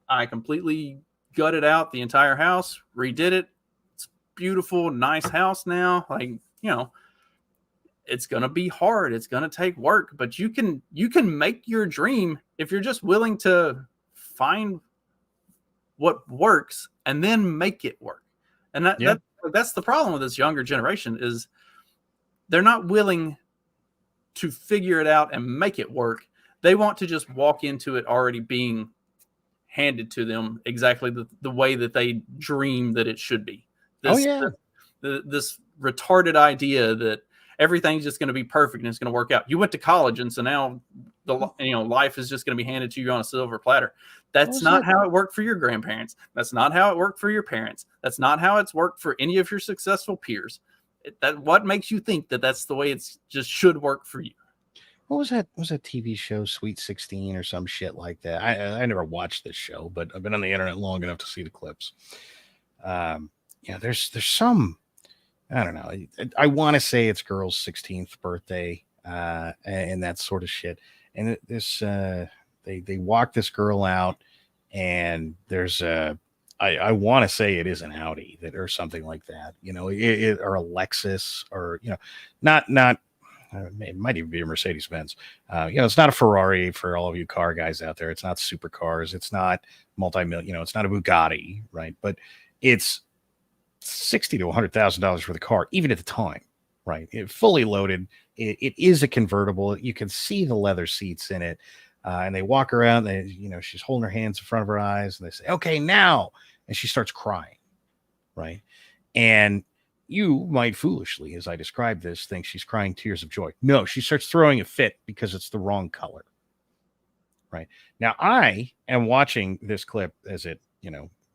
I completely gutted out the entire house, redid it. It's a beautiful, nice house now. Like, you know, it's going to be hard. It's going to take work, but you can make your dream if you're just willing to find what works and then make it work. And that's the problem with this younger generation is they're not willing to figure it out and make it work. They want to just walk into it already being handed to them exactly the way that they dream that it should be. This retarded idea that everything's just going to be perfect and it's going to work out. You went to college, and so now life is just going to be handed to you on a silver platter. That's not how it worked for your grandparents. That's not how it worked for your parents. That's not how it's worked for any of your successful peers. What makes you think that that's the way it's just should work for you? What was that? Was that TV show Sweet 16 or some shit like that? I never watched this show, but I've been on the internet long enough to see the clips. There's some, I don't know. I want to say it's girl's 16th birthday, and that sort of shit. And they walk this girl out, and there's I want to say it is an Audi or something like that, or a Lexus, or not. It might even be a Mercedes Benz. It's not a Ferrari for all of you car guys out there. It's not supercars. It's not multi-million. It's not a Bugatti, right? But it's $60,000 to $100,000 for the car, even at the time, right? Fully loaded. It is a convertible. You can see the leather seats in it, and they walk around. She's holding her hands in front of her eyes, and they say, "Okay, now," and she starts crying, right? And you might foolishly, as I describe this, think she's crying tears of joy. No, she starts throwing a fit because it's the wrong color. Right now, I am watching this clip as it,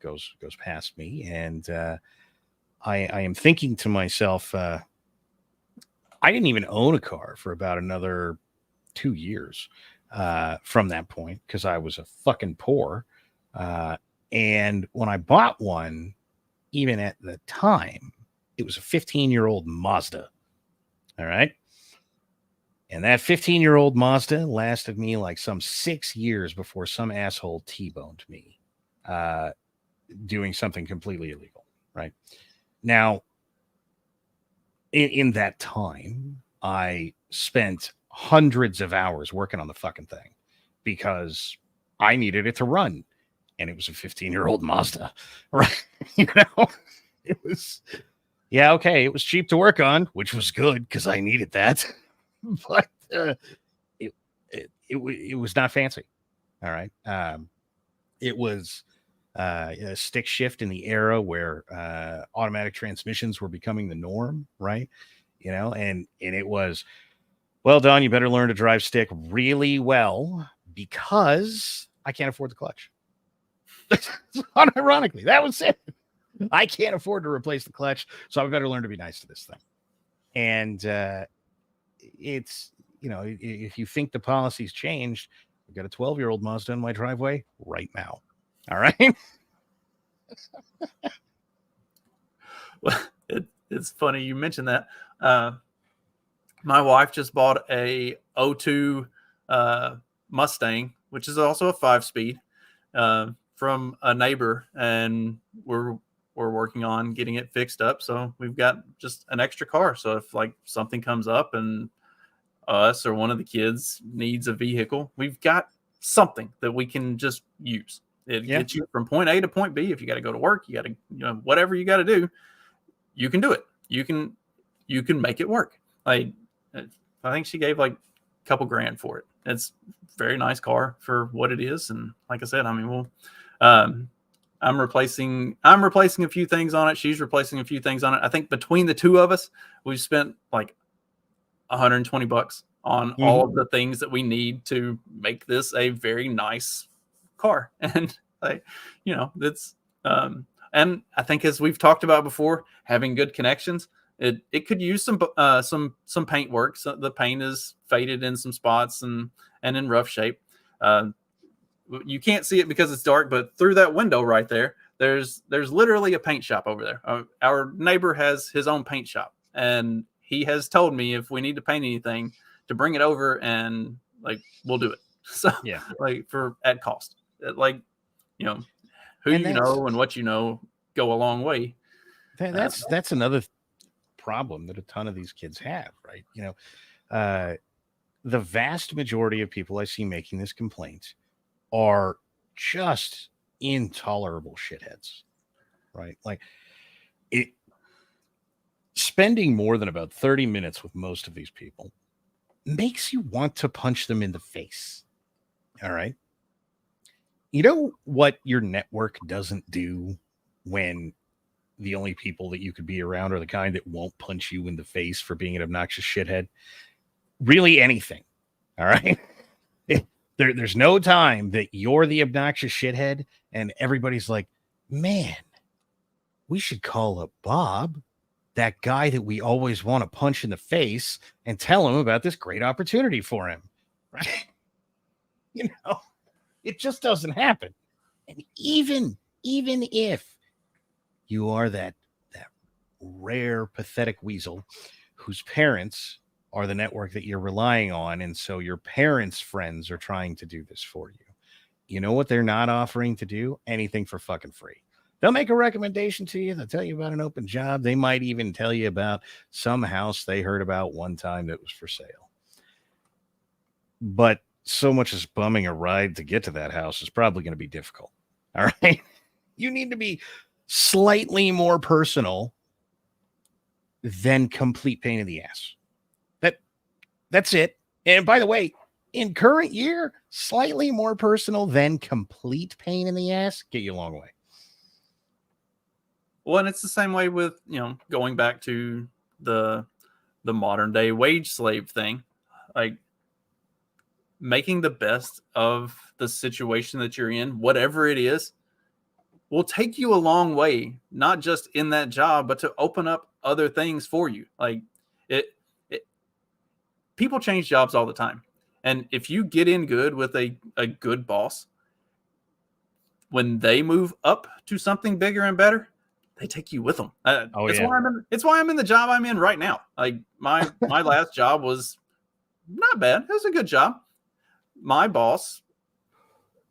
goes past me, and I am thinking to myself, I didn't even own a car for about another 2 years from that point because I was a fucking poor. And when I bought one, even at the time, it was a 15-year-old Mazda. All right. And that 15-year-old Mazda lasted me like some 6 years before some asshole T-boned me doing something completely illegal. Right. Now, in that time, I spent hundreds of hours working on the fucking thing because I needed it to run. And it was a 15-year-old Mazda. Right. It was... Yeah, okay. It was cheap to work on, which was good because I needed that. But it was not fancy. All right. It was a stick shift in the era where automatic transmissions were becoming the norm, right? And it was Well, Don, you better learn to drive stick really well because I can't afford the clutch. Unironically, that was it. I can't afford to replace the clutch, so I better learn to be nice to this thing. And it's, if you think the policy's changed, I've got a 12-year-old Mazda in my driveway right now. All right. Well, it's funny you mentioned that. My wife just bought a '02 Mustang, which is also a 5-speed, from a neighbor, and we're working on getting it fixed up. So we've got just an extra car. So if like something comes up and us or one of the kids needs a vehicle, we've got something that we can just use. It gets you from point A to point B. If you got to go to work, you got to, whatever you got to do, you can do it. You can make it work. Like, I think she gave like a couple grand for it. It's a very nice car for what it is. And like I said, I mean, I'm replacing a few things on it. She's replacing a few things on it. I think between the two of us, we've spent like $120 on all of the things that we need to make this a very nice car. And like, it's, and I think, as we've talked about before, having good connections, it could use some paint work. So the paint is faded in some spots and in rough shape. You can't see it because it's dark, but through that window right there, there's literally a paint shop over there. Our neighbor has his own paint shop, and he has told me if we need to paint anything to bring it over, and like we'll do it. So Yeah, like at cost, like who and what go a long way. That's another problem that a ton of these kids have, right? The vast majority of people I see making this complaint are just intolerable shitheads, right? Like, spending more than about 30 minutes with most of these people makes you want to punch them in the face. All right. You know what your network doesn't do when the only people that you could be around are the kind that won't punch you in the face for being an obnoxious shithead? Really anything. All right. There's no time that you're the obnoxious shithead and everybody's like, man, we should call up Bob, that guy that we always want to punch in the face, and tell him about this great opportunity for him. Right. It just doesn't happen. And even if you are that rare, pathetic weasel whose parents are the network that you're relying on, and so your parents' friends are trying to do this for you, you know what they're not offering to do? Anything for fucking free. They'll make a recommendation to you. They'll tell you about an open job. They might even tell you about some house they heard about one time that was for sale. But so much as bumming a ride to get to that house is probably going to be difficult. All right. You need to be slightly more personal than complete pain in the ass. That's it. And by the way, in current year, slightly more personal than complete pain in the ass get you a long way. Well, and it's the same way with, going back to the modern day wage slave thing, like making the best of the situation that you're in, whatever it is, will take you a long way, not just in that job, but to open up other things for you. Like people change jobs all the time. And if you get in good with a good boss, when they move up to something bigger and better, they take you with them. It's why I'm in the job I'm in right now. Like my last job was not bad. It was a good job. My boss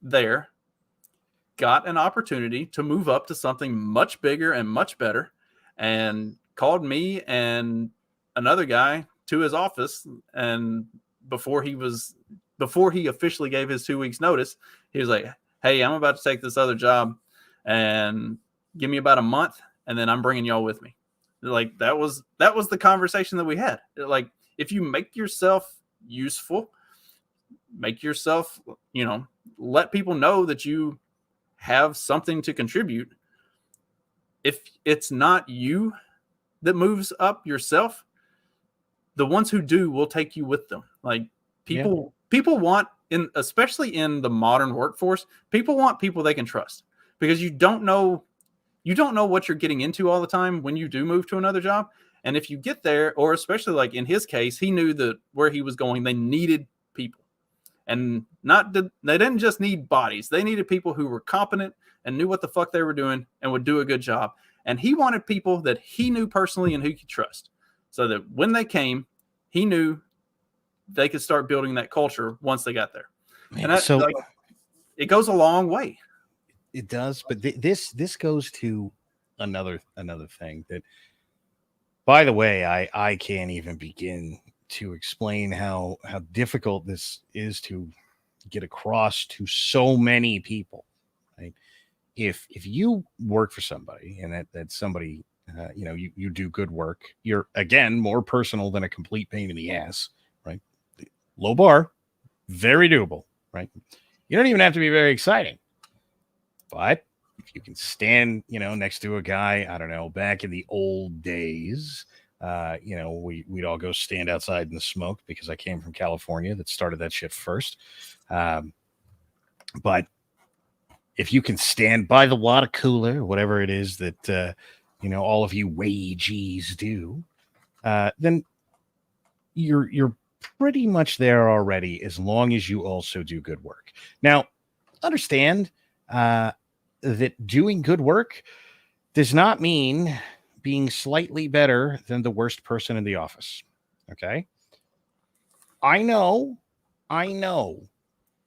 there got an opportunity to move up to something much bigger and much better, and called me and another guy to his office. And before he officially gave his 2 weeks notice, he was like, hey, I'm about to take this other job, and give me about a month, and then I'm bringing y'all with me. Like that was the conversation that we had. Like, if you make yourself useful, make yourself, let people know that you have something to contribute. If it's not you that moves up yourself, the ones who do will take you with them. Like people want, especially in the modern workforce, people want people they can trust, because you don't know what you're getting into all the time when you do move to another job. And if you get there, or especially like in his case, he knew that where he was going, they needed people, and they didn't just need bodies. They needed people who were competent and knew what the fuck they were doing and would do a good job. And he wanted people that he knew personally and who he could trust, so that when they came, he knew they could start building that culture once they got there. And it goes a long way. It does, but this goes to another thing that, by the way, I can't even begin to explain how difficult this is to get across to so many people. Right? If you work for somebody and that somebody, you do good work, you're, again, more personal than a complete pain in the ass, right? Low bar, very doable, right? You don't even have to be very exciting. But if you can stand, next to a guy, I don't know, back in the old days, we'd all go stand outside in the smoke, because I came from California that started that shit first. But if you can stand by the water cooler, whatever it is that, all of you wages do, then you're pretty much there already, as long as you also do good work. Now, understand that doing good work does not mean being slightly better than the worst person in the office. Okay. I know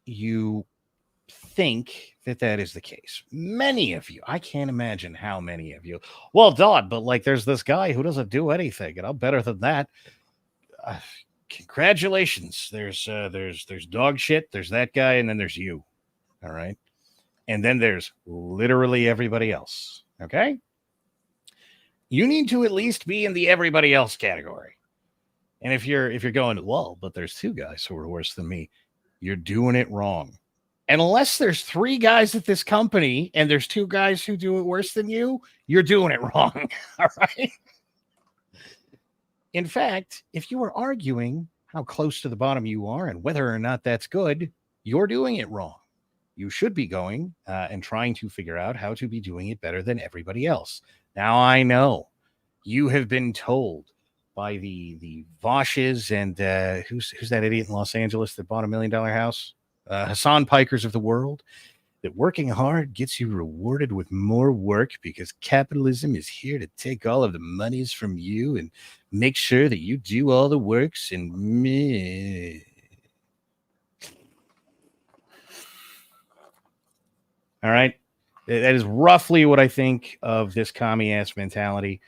you think that is the case. Many of you, I can't imagine how many of you. Well, Dodd, but like, there's this guy who doesn't do anything, and I'm better than that. Congratulations. There's dog shit. There's that guy, and then there's you. All right. And then there's literally everybody else. Okay. You need to at least be in the everybody else category. And if you're going, well, but there's two guys who are worse than me, you're doing it wrong. And unless there's three guys at this company and there's two guys who do it worse than you, you're doing it wrong. All right. In fact, if you were arguing how close to the bottom you are and whether or not that's good, you're doing it wrong. You should be going and trying to figure out how to be doing it better than everybody else. Now, I know you have been told by the Voshes and who's that idiot in Los Angeles that bought $1 million house? Hassan Pikers of the world, that working hard gets you rewarded with more work, because capitalism is here to take all of the monies from you and make sure that you do all the works and meh. All right. That is roughly what I think of this commie ass mentality.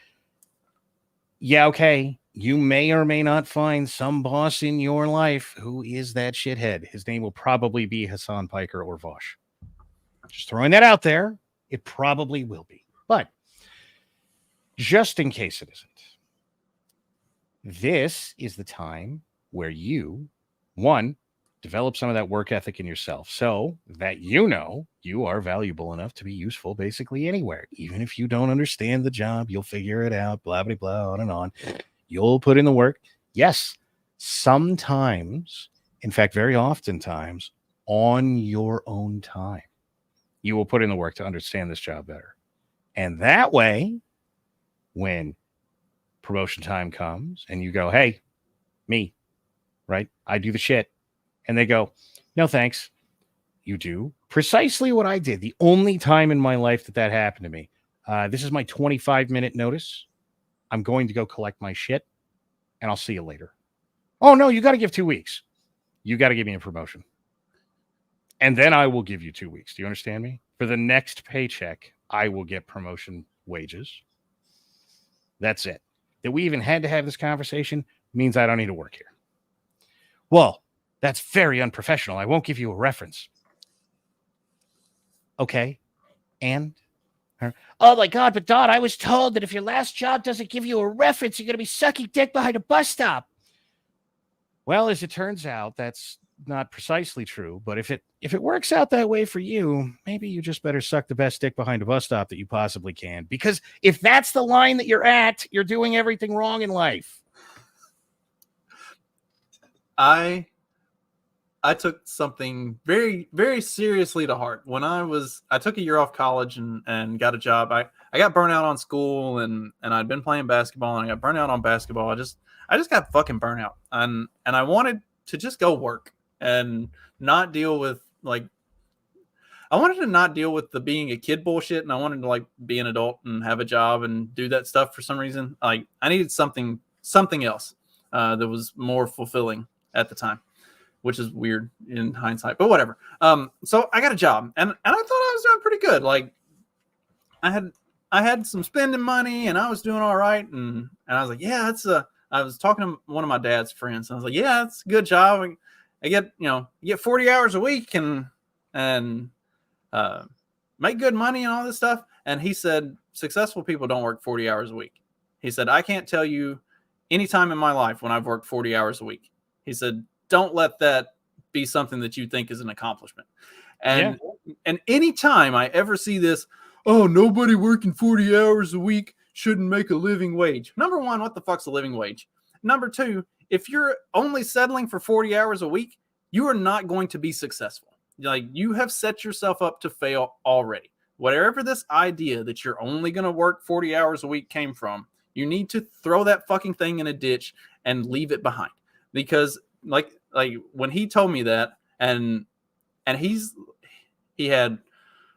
Yeah, okay. You may or may not find some boss in your life who is that shithead. His name will probably be Hassan Piker or Vosh. Just throwing that out there. It probably will be. But just in case it isn't, this is the time where you, one, develop some of that work ethic in yourself so that you are valuable enough to be useful basically anywhere. Even if you don't understand the job, you'll figure it out, blah, blah, blah, on and on. You'll put in the work. Yes, sometimes, in fact, very oftentimes, on your own time, you will put in the work to understand this job better. And that way, when promotion time comes and you go, hey, me, right? I do the shit. And they go, no, thanks. You do precisely what I did. The only time in my life that happened to me. This is my 25-minute notice. I'm going to go collect my shit, and I'll see you later. Oh, no, you got to give 2 weeks. You got to give me a promotion. And then I will give you 2 weeks. Do you understand me? For the next paycheck, I will get promotion wages. That's it. That we even had to have this conversation means I don't need to work here. Well, that's very unprofessional. I won't give you a reference. Okay. And? Oh, my God, but Don, I was told that if your last job doesn't give you a reference, you're going to be sucking dick behind a bus stop. Well, as it turns out, that's not precisely true. But if it works out that way for you, maybe you just better suck the best dick behind a bus stop that you possibly can. Because if that's the line that you're at, you're doing everything wrong in life. I took something very, very seriously to heart. When I took a year off college and got a job. I got burnt out on school and I'd been playing basketball and I got burnt out on basketball. I just got fucking burnt out and I wanted to just go work and not deal with like, I wanted to not deal with the being a kid bullshit. And I wanted to like be an adult and have a job and do that stuff for some reason. Like I needed something else that was more fulfilling at the time, which is weird in hindsight, but whatever. So I got a job and I thought I was doing pretty good. Like I had some spending money and I was doing all right. And I was like, yeah, I was talking to one of my dad's friends and I was like, yeah, it's a good job. I get, you get 40 hours a week and make good money and all this stuff. And he said, successful people don't work 40 hours a week. He said, I can't tell you any time in my life when I've worked 40 hours a week. He said, don't let that be something that you think is an accomplishment. And any time I ever see this, oh, nobody working 40 hours a week shouldn't make a living wage. Number one, what the fuck's a living wage? Number two, if you're only settling for 40 hours a week, you are not going to be successful. Like you have set yourself up to fail already. Whatever this idea that you're only going to work 40 hours a week came from, you need to throw that fucking thing in a ditch and leave it behind. Because like when he told me that and he had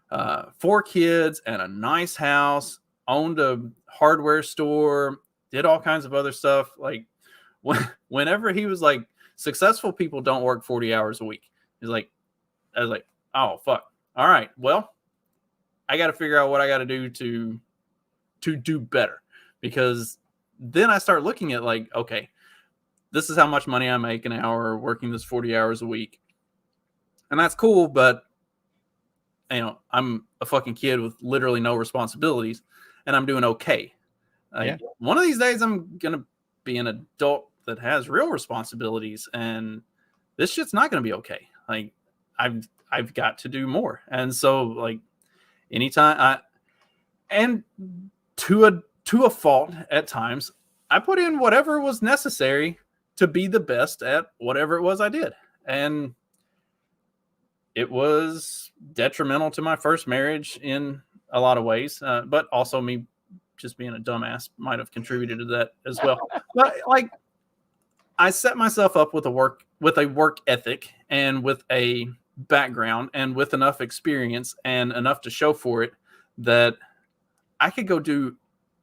4 kids and a nice house, owned a hardware store, did all kinds of other stuff. Like whenever he was like, successful people don't work 40 hours a week. He's like, I was like, oh fuck. All right. Well, I got to figure out what I got to do to do better, because then I start looking at like, okay, this is how much money I make an hour working this 40 hours a week. And that's cool. But I'm a fucking kid with literally no responsibilities and I'm doing okay. One of these days I'm going to be an adult that has real responsibilities and this shit's not going to be okay. Like I've got to do more. And so like anytime and to a fault at times, I put in whatever was necessary to be the best at whatever it was I did. And it was detrimental to my first marriage in a lot of ways, but also me just being a dumbass might have contributed to that as well. But like, I set myself up with a work ethic and with a background and with enough experience and enough to show for it that I could go do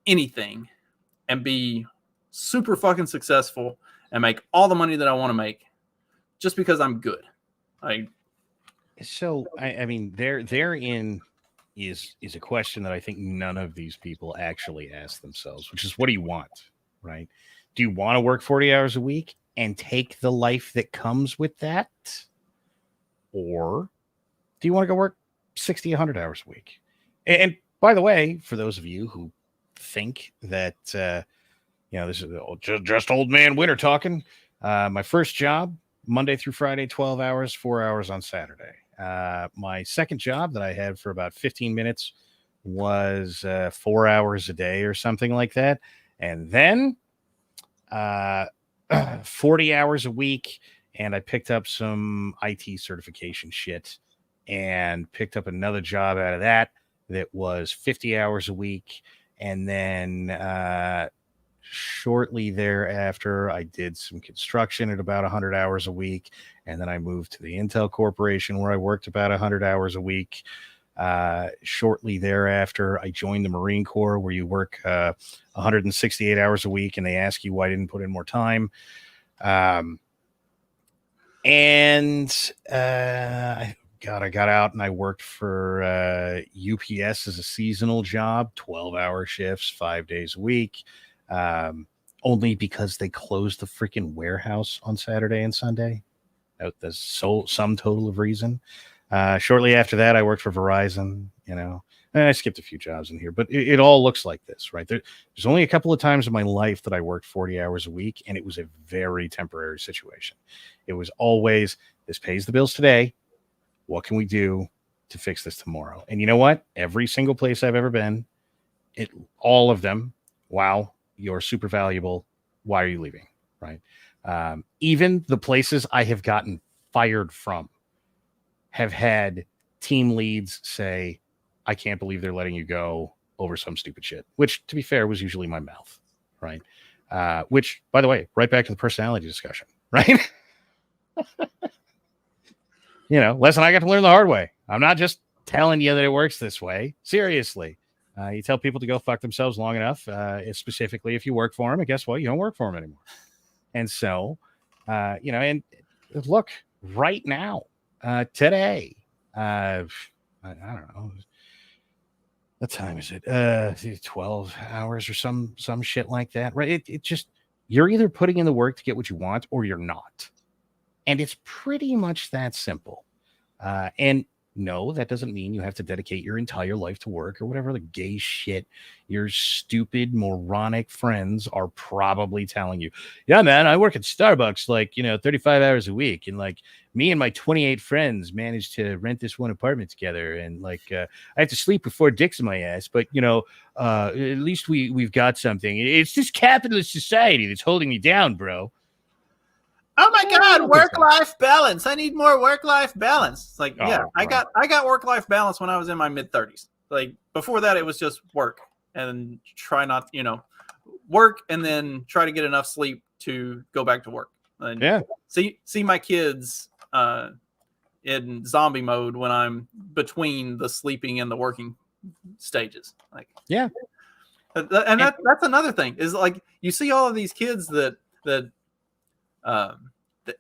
anything and be super fucking successful and make all the money that I want to make just because I'm good. So I mean, therein is a question that I think none of these people actually ask themselves, which is, what do you want, right? Do you want to work 40 hours a week and take the life that comes with that? Or do you want to go work 60, 100 hours a week? And by the way, for those of you who think that, this is just old man winter talking, my first job, Monday through Friday, 12 hours, 4 hours on Saturday. My second job that I had for about 15 minutes was 4 hours a day or something like that. And then 40 hours a week. And I picked up some IT certification shit and picked up another job out of that was 50 hours a week. And then shortly thereafter, I did some construction at about 100 hours a week. And then I moved to the Intel Corporation where I worked about 100 hours a week. Shortly thereafter, I joined the Marine Corps where you work 168 hours a week and they ask you why I didn't put in more time. I got out and I worked for UPS as a seasonal job, 12-hour shifts, 5 days a week. Only because they closed the freaking warehouse on Saturday and Sunday. That's some total of reason. Shortly after that, I worked for Verizon, and I skipped a few jobs in here, but it all looks like this, right? There's only a couple of times in my life that I worked 40 hours a week, and it was a very temporary situation. It was always, this pays the bills today. What can we do to fix this tomorrow? And you know what? Every single place I've ever been, all of them, wow, you're super valuable. Why are you leaving? right? Even the places I have gotten fired from have had team leads say, I can't believe they're letting you go over some stupid shit, which, to be fair, was usually my mouth, right? Which, by the way, right back to the personality discussion, right? Lesson I got to learn the hard way. I'm not just telling you that it works this way. Seriously. You tell people to go fuck themselves long enough, specifically if you work for them, and guess what? You don't work for them anymore. And so, and look, right now, today, I don't know, what time is it? 12 hours or some shit like that, right? It just, you're either putting in the work to get what you want or you're not. And it's pretty much that simple. And no, that doesn't mean you have to dedicate your entire life to work or whatever the gay shit your stupid, moronic friends are probably telling you. Yeah, man, I work at Starbucks 35 hours a week. And me and my 28 friends managed to rent this one apartment together. And I have to sleep with 4 dicks in my ass. But, at least we've got something. It's this capitalist society that's holding me down, bro. Oh my God, work-life balance. I need more work-life balance. It's like, yeah, I got work-life balance when I was in my mid-30s. Like before that, it was just work and try not, work and then try to get enough sleep to go back to work. And see my kids in zombie mode when I'm between the sleeping and the working stages. And that's another thing is you see all of these kids that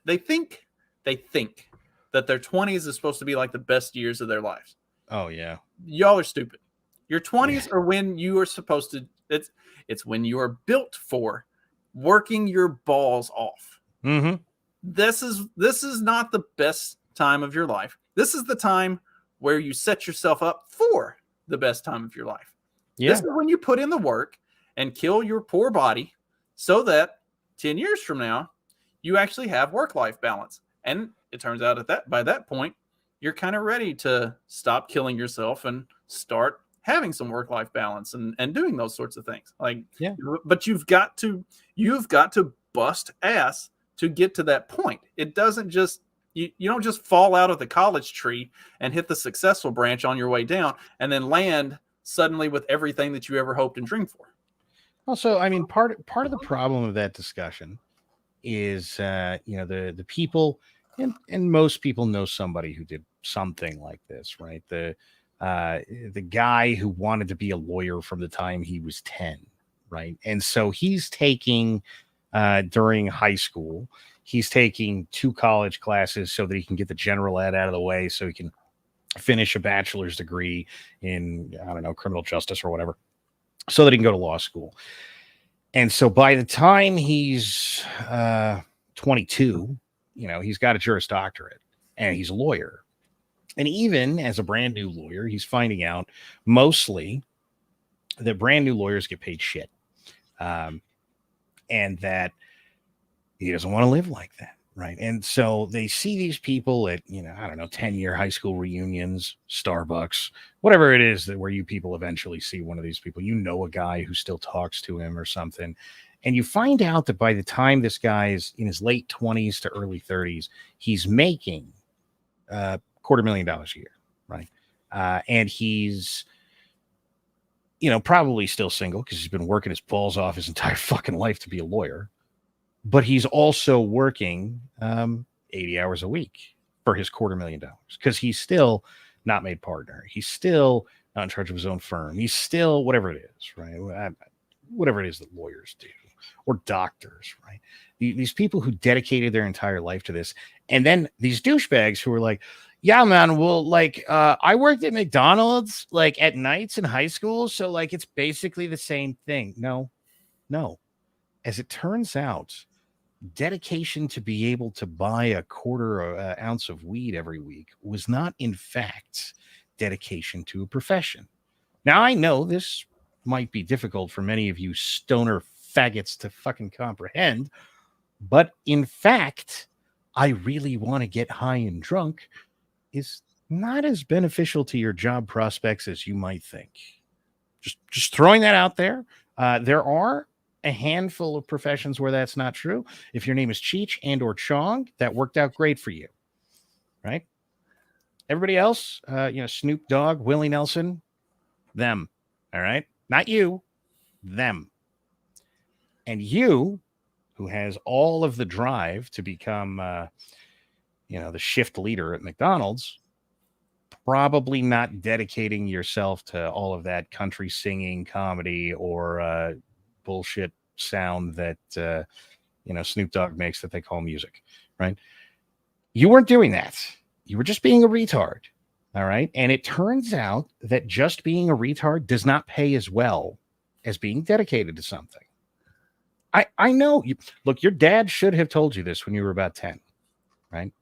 they think that their 20s is supposed to be the best years of their lives. Oh yeah, y'all are stupid. Your 20s are when you are supposed to. It's when you are built for working your balls off. Mm-hmm. This is not the best time of your life. This is the time where you set yourself up for the best time of your life. Yeah. This is when you put in the work and kill your poor body so that 10 years from now, you actually have work-life balance. And it turns out by that point, you're kind of ready to stop killing yourself and start having some work-life balance and doing those sorts of things. But you've got to bust ass to get to that point. It doesn't just, you don't just fall out of the college tree and hit the successful branch on your way down and then land suddenly with everything that you ever hoped and dreamed for. Also, I mean, part of the problem of that discussion is the people and most people know somebody who did something like this, right? The guy who wanted to be a lawyer from the time he was 10, right? And so he's taking during high school, he's taking 2 college classes so that he can get the general ed out of the way so he can finish a bachelor's degree in, I don't know, criminal justice or whatever, so that he can go to law school. And so by the time he's 22, he's got a Juris Doctorate and he's a lawyer. And even as a brand new lawyer, he's finding out mostly that brand new lawyers get paid shit. And that he doesn't want to live like that. Right. And so they see these people at, 10-year high school reunions, Starbucks, whatever it is where you people eventually see one of these people, a guy who still talks to him or something. And you find out that by the time this guy is in his late 20s to early 30s, he's making $250,000 a year. Right. And he's, probably still single because he's been working his balls off his entire fucking life to be a lawyer. But he's also working 80 hours a week for his $250,000 because he's still not made partner. He's still not in charge of his own firm. He's still whatever it is, right? Whatever it is that lawyers do or doctors, right? These people who dedicated their entire life to this. And then these douchebags who are like, yeah, man, well, I worked at McDonald's at nights in high school. So it's basically the same thing. No. As it turns out, dedication to be able to buy a quarter ounce of weed every week was not, in fact, dedication to a profession. Now, I know this might be difficult for many of you stoner faggots to fucking comprehend, but in fact, I really want to get high and drunk is not as beneficial to your job prospects as you might think. Just throwing that out there. There are a handful of professions where that's not true. If your name is Cheech and or Chong, that worked out great for you, right? Everybody else, Snoop Dogg, Willie Nelson, them, all right? Not you, them. And you, who has all of the drive to become, the shift leader at McDonald's, probably not dedicating yourself to all of that country singing, comedy, or bullshit sound that Snoop Dogg makes that they call music, right? You weren't doing that. You were just being a retard, all right? And it turns out that just being a retard does not pay as well as being dedicated to something. I know. Look, your dad should have told you this when you were about 10, right?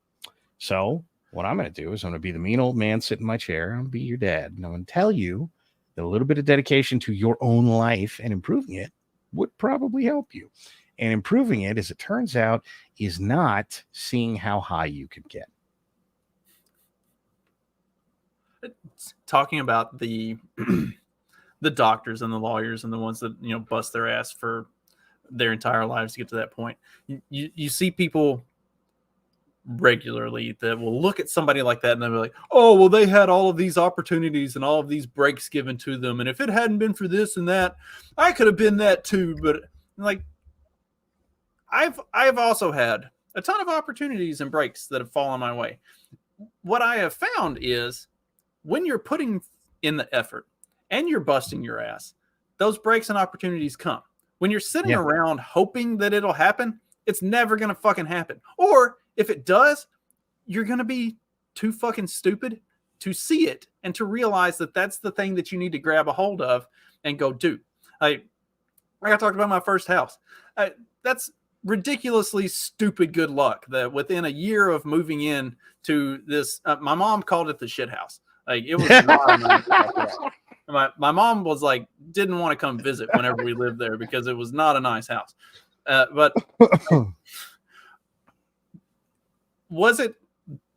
So what I'm going to do is I'm going to be the mean old man sitting in my chair. I'm going to be your dad. And I'm going to tell you that a little bit of dedication to your own life and improving it would probably help you. And improving it, as it turns out, is not seeing how high you could get. Talking about the the doctors and the lawyers and the ones that bust their ass for their entire lives to get to that point. You see people regularly that will look at somebody like that and they'll be like, oh, well, they had all of these opportunities and all of these breaks given to them, and if it hadn't been for this and that, I could have been that too. But like, I've also had a ton of opportunities and breaks that have fallen my way. What I have found is when you're putting in the effort and you're busting your ass, those breaks and opportunities come. When you're sitting around hoping that it'll happen, it's never going to fucking happen. Or if it does, you're going to be too fucking stupid to see it and to realize that that's the thing that you need to grab a hold of and go do. Like I talked about my first house. That's ridiculously stupid good luck that within a year of moving in to this, my mom called it the shit house. Like it was not a nice house. My mom was like, didn't want to come visit whenever we lived there because it was not a nice house. But was it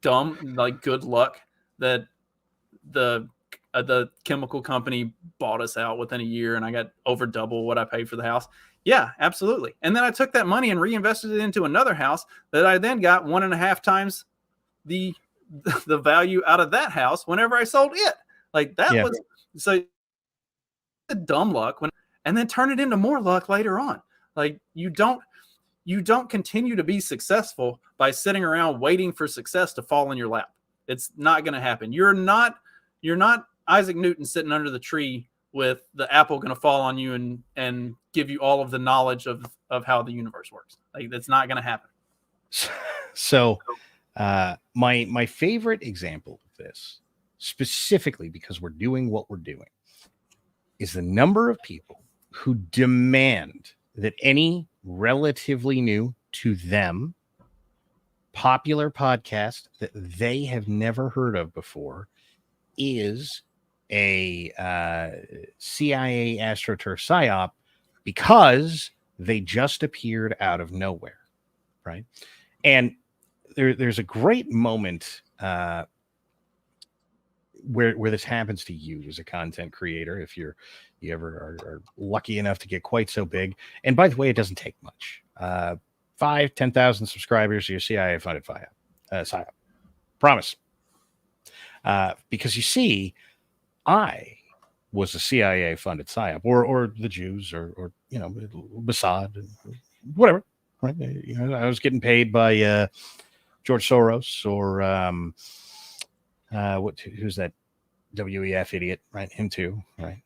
dumb, like good luck that the chemical company bought us out within a year and I got over double what I paid for the house? Yeah, absolutely. And then I took that money and reinvested it into another house that I then got 1.5 times the value out of that house whenever I sold it. Like that was so dumb luck and then turn it into more luck later on. Like you don't continue to be successful by sitting around waiting for success to fall in your lap. It's not going to happen. You're not Isaac Newton sitting under the tree with the apple going to fall on you and give you all of the knowledge of how the universe works. Like that's not going to happen. So my favorite example of this, specifically because we're doing what we're doing, is the number of people who demand that any relatively new to them popular podcast that they have never heard of before is a CIA AstroTurf psyop because they just appeared out of nowhere, right? And there's a great moment where this happens to you as a content creator, if you ever are lucky enough to get quite so big. And by the way, it doesn't take much. 10,000 subscribers, you're CIA funded psyop. Promise. Because you see, I was a CIA funded psyop, or the Jews, or Mossad, whatever. Right? I was getting paid by George Soros, or who's that WEF idiot, right? Him too, right?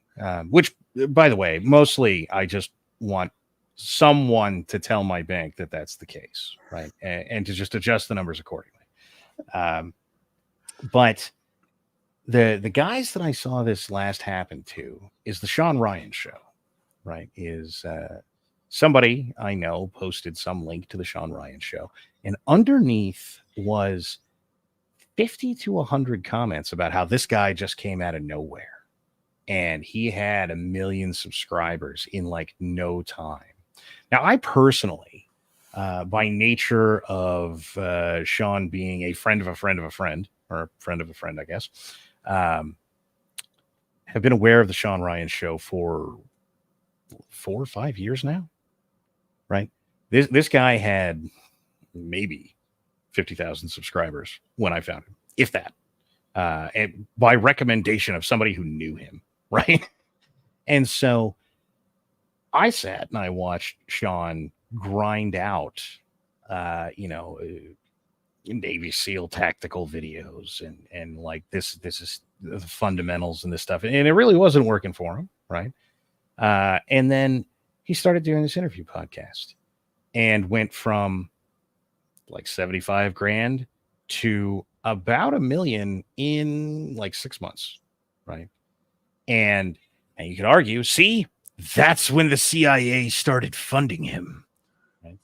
Which, by the way, mostly I just want someone to tell my bank that that's the case, right? And to just adjust the numbers accordingly. But the guys that I saw this last happen to is the Sean Ryan show, right? Is somebody I know posted some link to the Sean Ryan show, and underneath was 50 to 100 comments about how this guy just came out of nowhere and he had 1 million subscribers in like no time. Now, I personally, by nature of Sean being a friend of a friend of a friend, or a friend of a friend, I guess, have been aware of the Sean Ryan show for 4 or 5 years now, right? This guy had maybe 50,000 subscribers when I found him, if that, and by recommendation of somebody who knew him, right? And so I sat and I watched Sean grind out, Navy SEAL tactical videos and like this is the fundamentals and this stuff, and it really wasn't working for him, right? And then he started doing this interview podcast and went from like 75 grand to about $1 million in like 6 months, right? And you could argue, see, that's when the CIA started funding him. Right?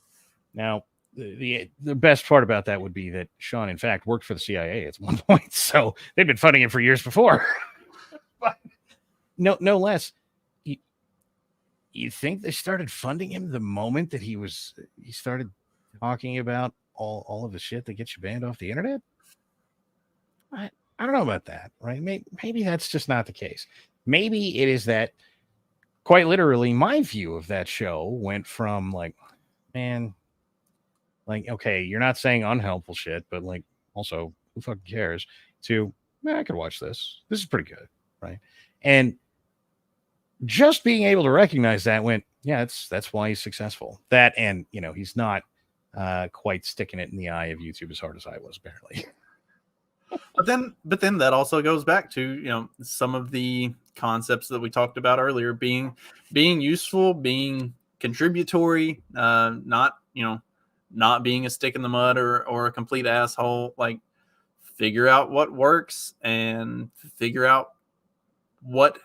Now, the best part about that would be that Sean, in fact, worked for the CIA at one point, so they've been funding him for years before. But no less. You think they started funding him the moment that he started talking about all of the shit that gets you banned off the internet? I don't know about that, right? Maybe that's just not the case. Maybe it is that, quite literally, my view of that show went from like, man, like, okay, you're not saying unhelpful shit, but like, also, who fucking cares? To, man, I could watch this. This is pretty good, right? And just being able to recognize that went, yeah, that's why he's successful. That, and he's not quite sticking it in the eye of YouTube as hard as I was, apparently. But then that also goes back to some of the concepts that we talked about earlier, being useful, being contributory, not being a stick in the mud or a complete asshole. Like, figure out what works and figure out what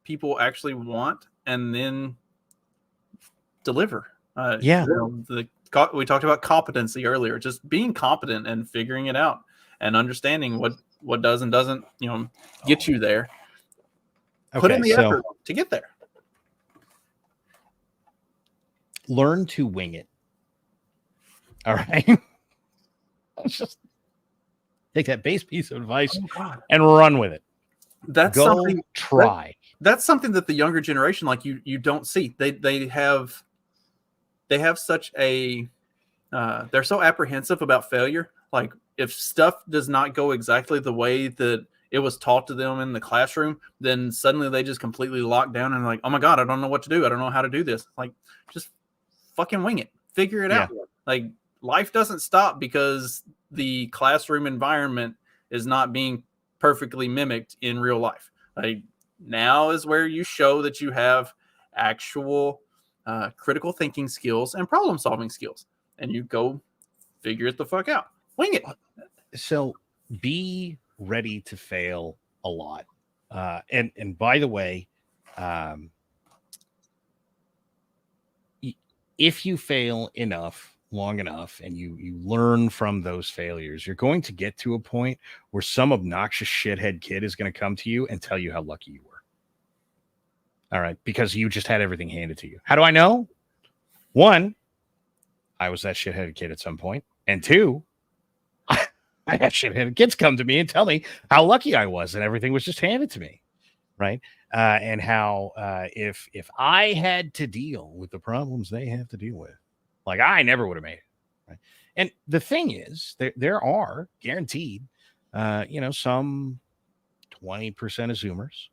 people actually want, and then deliver. We talked about competency earlier, just being competent and figuring it out and understanding what does and doesn't get you there. Put in the effort to get there. Learn to wing it. All right. Let's just take that base piece of advice and run with it. That's something. Try. That's something that the younger generation, like you don't see. They have such a they're so apprehensive about failure. Like, if stuff does not go exactly the way that it was taught to them in the classroom, then suddenly they just completely lock down and like, oh my God, I don't know what to do. I don't know how to do this. Like, just fucking wing it. Figure it out. Like, life doesn't stop because the classroom environment is not being perfectly mimicked in real life. Like, now is where you show that you have actual critical thinking skills and problem solving skills, and you go figure it the fuck out. Wing it. So be ready to fail a lot. And by the way, if you fail long enough, and you learn from those failures, you're going to get to a point where some obnoxious shithead kid is going to come to you and tell you how lucky you were. All right. Because you just had everything handed to you. How do I know? One, I was that shitheaded kid at some point. And two, I had shitheaded kids come to me and tell me how lucky I was and everything was just handed to me. Right. And how if I had to deal with the problems they have to deal with, like, I never would have made it. Right. And the thing is, there are guaranteed, some 20% of Zoomers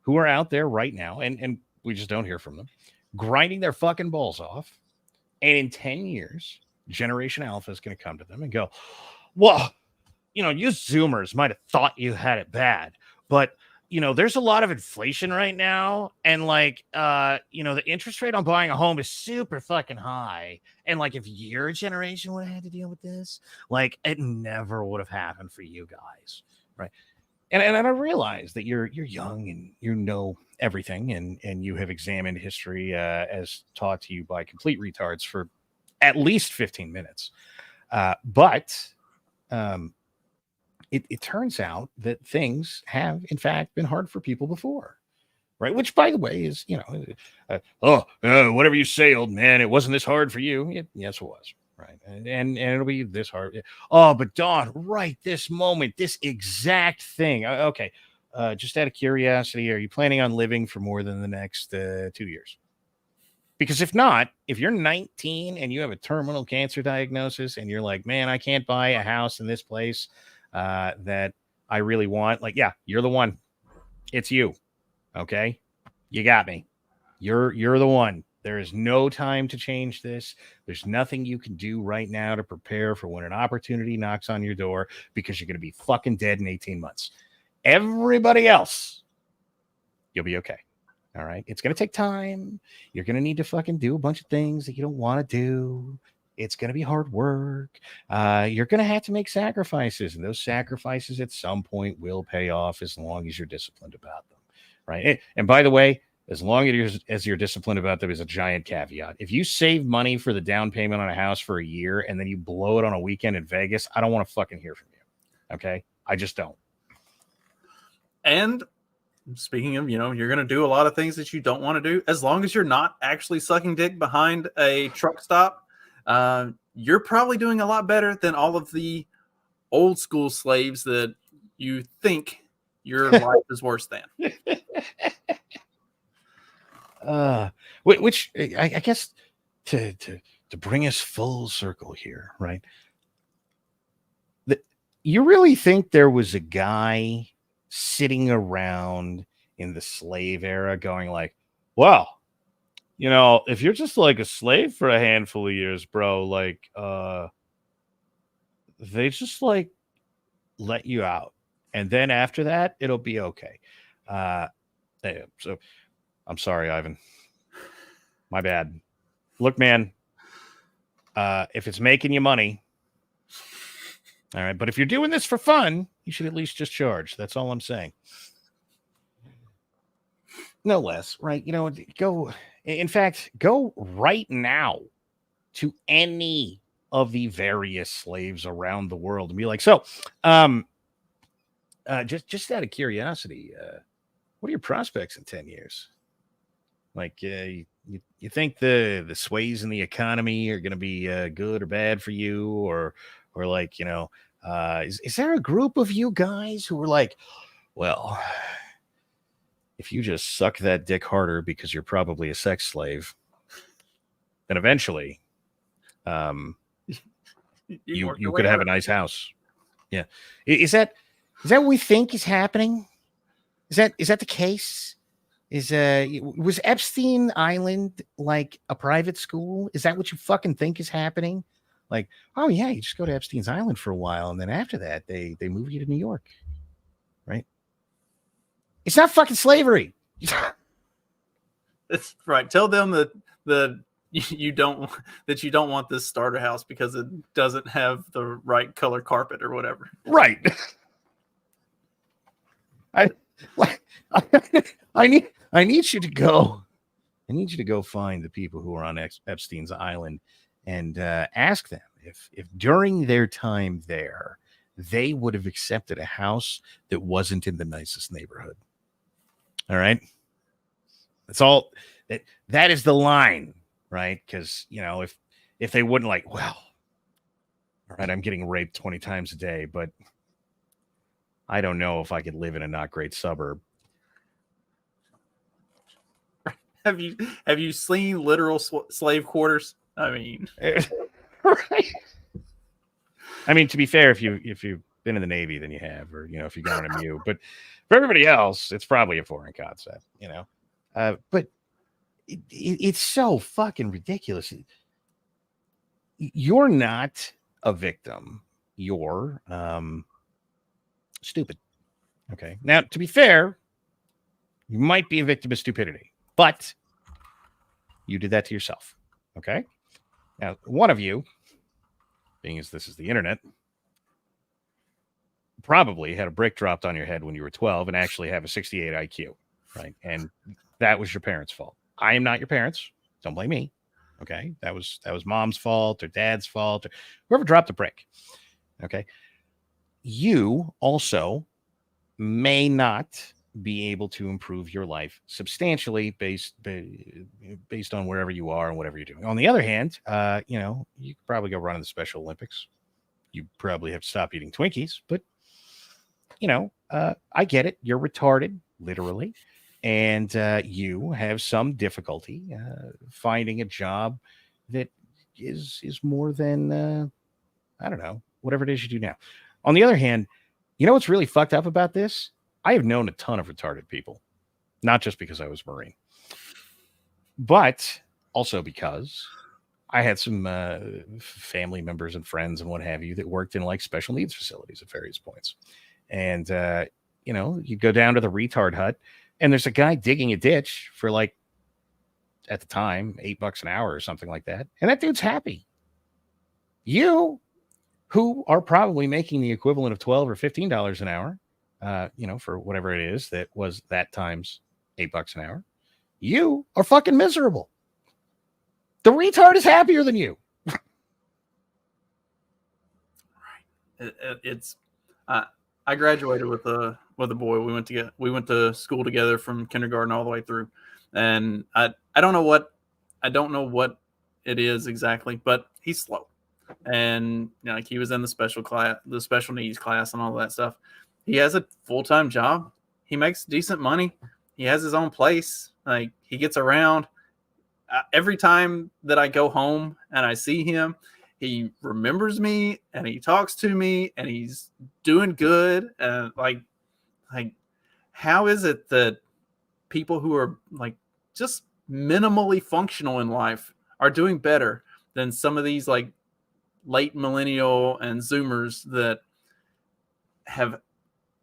who are out there right now, and we just don't hear from them, grinding their fucking balls off. And in 10 years, Generation Alpha is going to come to them and go, well, you Zoomers might have thought you had it bad, but there's a lot of inflation right now. And like, the interest rate on buying a home is super fucking high. And like, if your generation would have had to deal with this, like, it never would have happened for you guys. Right. And I realize that you're young and you know everything, and you have examined history as taught to you by complete retards for at least 15 minutes. But it turns out that things have, in fact, been hard for people before, right? Which, by the way, is, whatever you say, old man, it wasn't this hard for you. Yes, it was, right? And it'll be this hard. Oh, but Don, right this moment, this exact thing. Okay, just out of curiosity, are you planning on living for more than the next 2 years? Because if not, if you're 19 and you have a terminal cancer diagnosis and you're like, man, I can't buy a house in this place that I really want, like, yeah, you're the one. It's you. Okay. You got me. You're the one. There is no time to change this. There's nothing you can do right now to prepare for when an opportunity knocks on your door, because you're going to be fucking dead in 18 months. Everybody else, you'll be okay. All right. It's going to take time. You're going to need to fucking do a bunch of things that you don't want to do. It's going to be hard work. You're going to have to make sacrifices, and those sacrifices at some point will pay off as long as you're disciplined about them. Right. And by the way, as long as you're disciplined about them, is a giant caveat. If you save money for the down payment on a house for a year and then you blow it on a weekend in Vegas, I don't want to fucking hear from you. Okay. I just don't. And speaking of, you're going to do a lot of things that you don't want to do. As long as you're not actually sucking dick behind a truck stop, you're probably doing a lot better than all of the old school slaves that you think your life is worse than. Which I guess to bring us full circle here, right? You really think there was a guy sitting around in the slave era going like, well, if you're just like a slave for a handful of years, bro, like, they just like let you out. And then after that, it'll be okay. So I'm sorry, Ivan. My bad. Look, man, if it's making you money, all right. But if you're doing this for fun, you should at least just charge. That's all I'm saying. No less, right? Go right now to any of the various slaves around the world and be like, so, just out of curiosity, what are your prospects in 10 years? Like, you think the sways in the economy are going to be good or bad for you, or like, is there a group of you guys who are like, well, if you just suck that dick harder because you're probably a sex slave, then eventually, you could have a nice house. Yeah, is that what we think is happening? Is that the case? Was Epstein Island like a private school? Is that what you fucking think is happening? Like, oh yeah, you just go to Epstein's Island for a while, and then after that, they move you to New York, right? It's not fucking slavery. That's right. Tell them that you don't want this starter house because it doesn't have the right color carpet or whatever. Right. I need you to go. I need you to go find the people who are on Epstein's Island and ask them if during their time there they would have accepted a house that wasn't in the nicest neighborhood. All right. That's all. That is the line, right? Because if they wouldn't, like, well, all right, I'm getting raped 20 times a day, but I don't know if I could live in a not great suburb. Have you seen literal slave quarters? I mean, right. I mean, to be fair, if you've been in the Navy, then you have, or if you got an MU. But for everybody else, it's probably a foreign concept, But it's so fucking ridiculous. You're not a victim. You're stupid. Okay. Now, to be fair, you might be a victim of stupidity, but you did that to yourself. Okay. Now, one of you, being as this is the internet, probably had a brick dropped on your head when you were 12 and actually have a 68 IQ, right? And that was your parents' fault. I am not your parents. Don't blame me. Okay. That was mom's fault or dad's fault or whoever dropped the brick. Okay. You also may not be able to improve your life substantially based on wherever you are and whatever you're doing. On the other hand, you could probably go run in the Special Olympics. You probably have to stop eating Twinkies, but I get it. You're retarded, literally. and you have some difficulty finding a job that is more than I don't know, whatever it is you do now. On the other hand, you know what's really fucked up about this? I have known a ton of retarded people, not just because I was Marine, but also because I had some family members and friends and what have you that worked in like special needs facilities at various points. And, you go down to the retard hut and there's a guy digging a ditch for like, at the time, $8 an hour or something like that. And that dude's happy. You, who are probably making the equivalent of $12 or $15 an hour, for whatever it is that was that times $8 an hour, you are fucking miserable. The retard is happier than you. It's I graduated with a boy. We went to school together from kindergarten all the way through, and I don't know what it is exactly, but he's slow, and like he was in the special needs class, and all that stuff. He has a full-time job. He makes decent money. He has his own place. Like he gets around. Every time that I go home and I see him, he remembers me and he talks to me and he's doing good. And like, how is it that people who are like just minimally functional in life are doing better than some of these like late millennial and Zoomers that have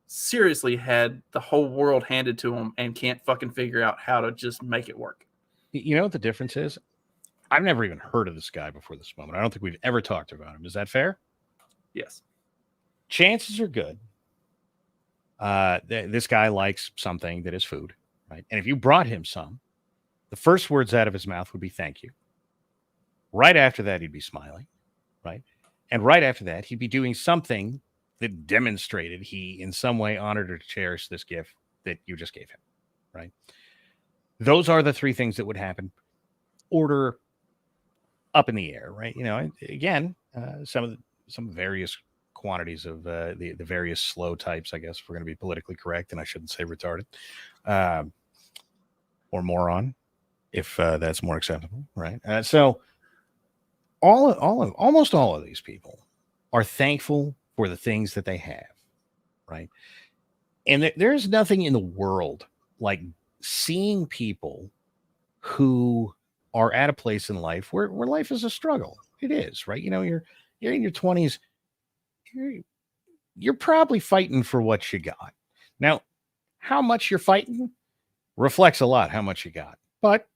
seriously had the whole world handed to them and can't fucking figure out how to just make it work? You know what the difference is? I've never even heard of this guy before this moment. I don't think we've ever talked about him. Is that fair? Yes. Chances are good. This guy likes something that is food, right? And if you brought him some, the first words out of his mouth would be thank you. Right after that, he'd be smiling, right? And right after that, he'd be doing something that demonstrated he in some way honored or cherished this gift that you just gave him, right? Those are the three things that would happen. Order up in the air, right? Again, some various quantities of the various slow types, I guess, if we're going to be politically correct, and I shouldn't say retarded or moron, if that's more acceptable, right? So almost all of these people are thankful for the things that they have, right? And there's nothing in the world like seeing people who are at a place in life where life is a struggle. It is, right? You're in your 20s. You're probably fighting for what you got. Now, how much you're fighting reflects a lot how much you got. But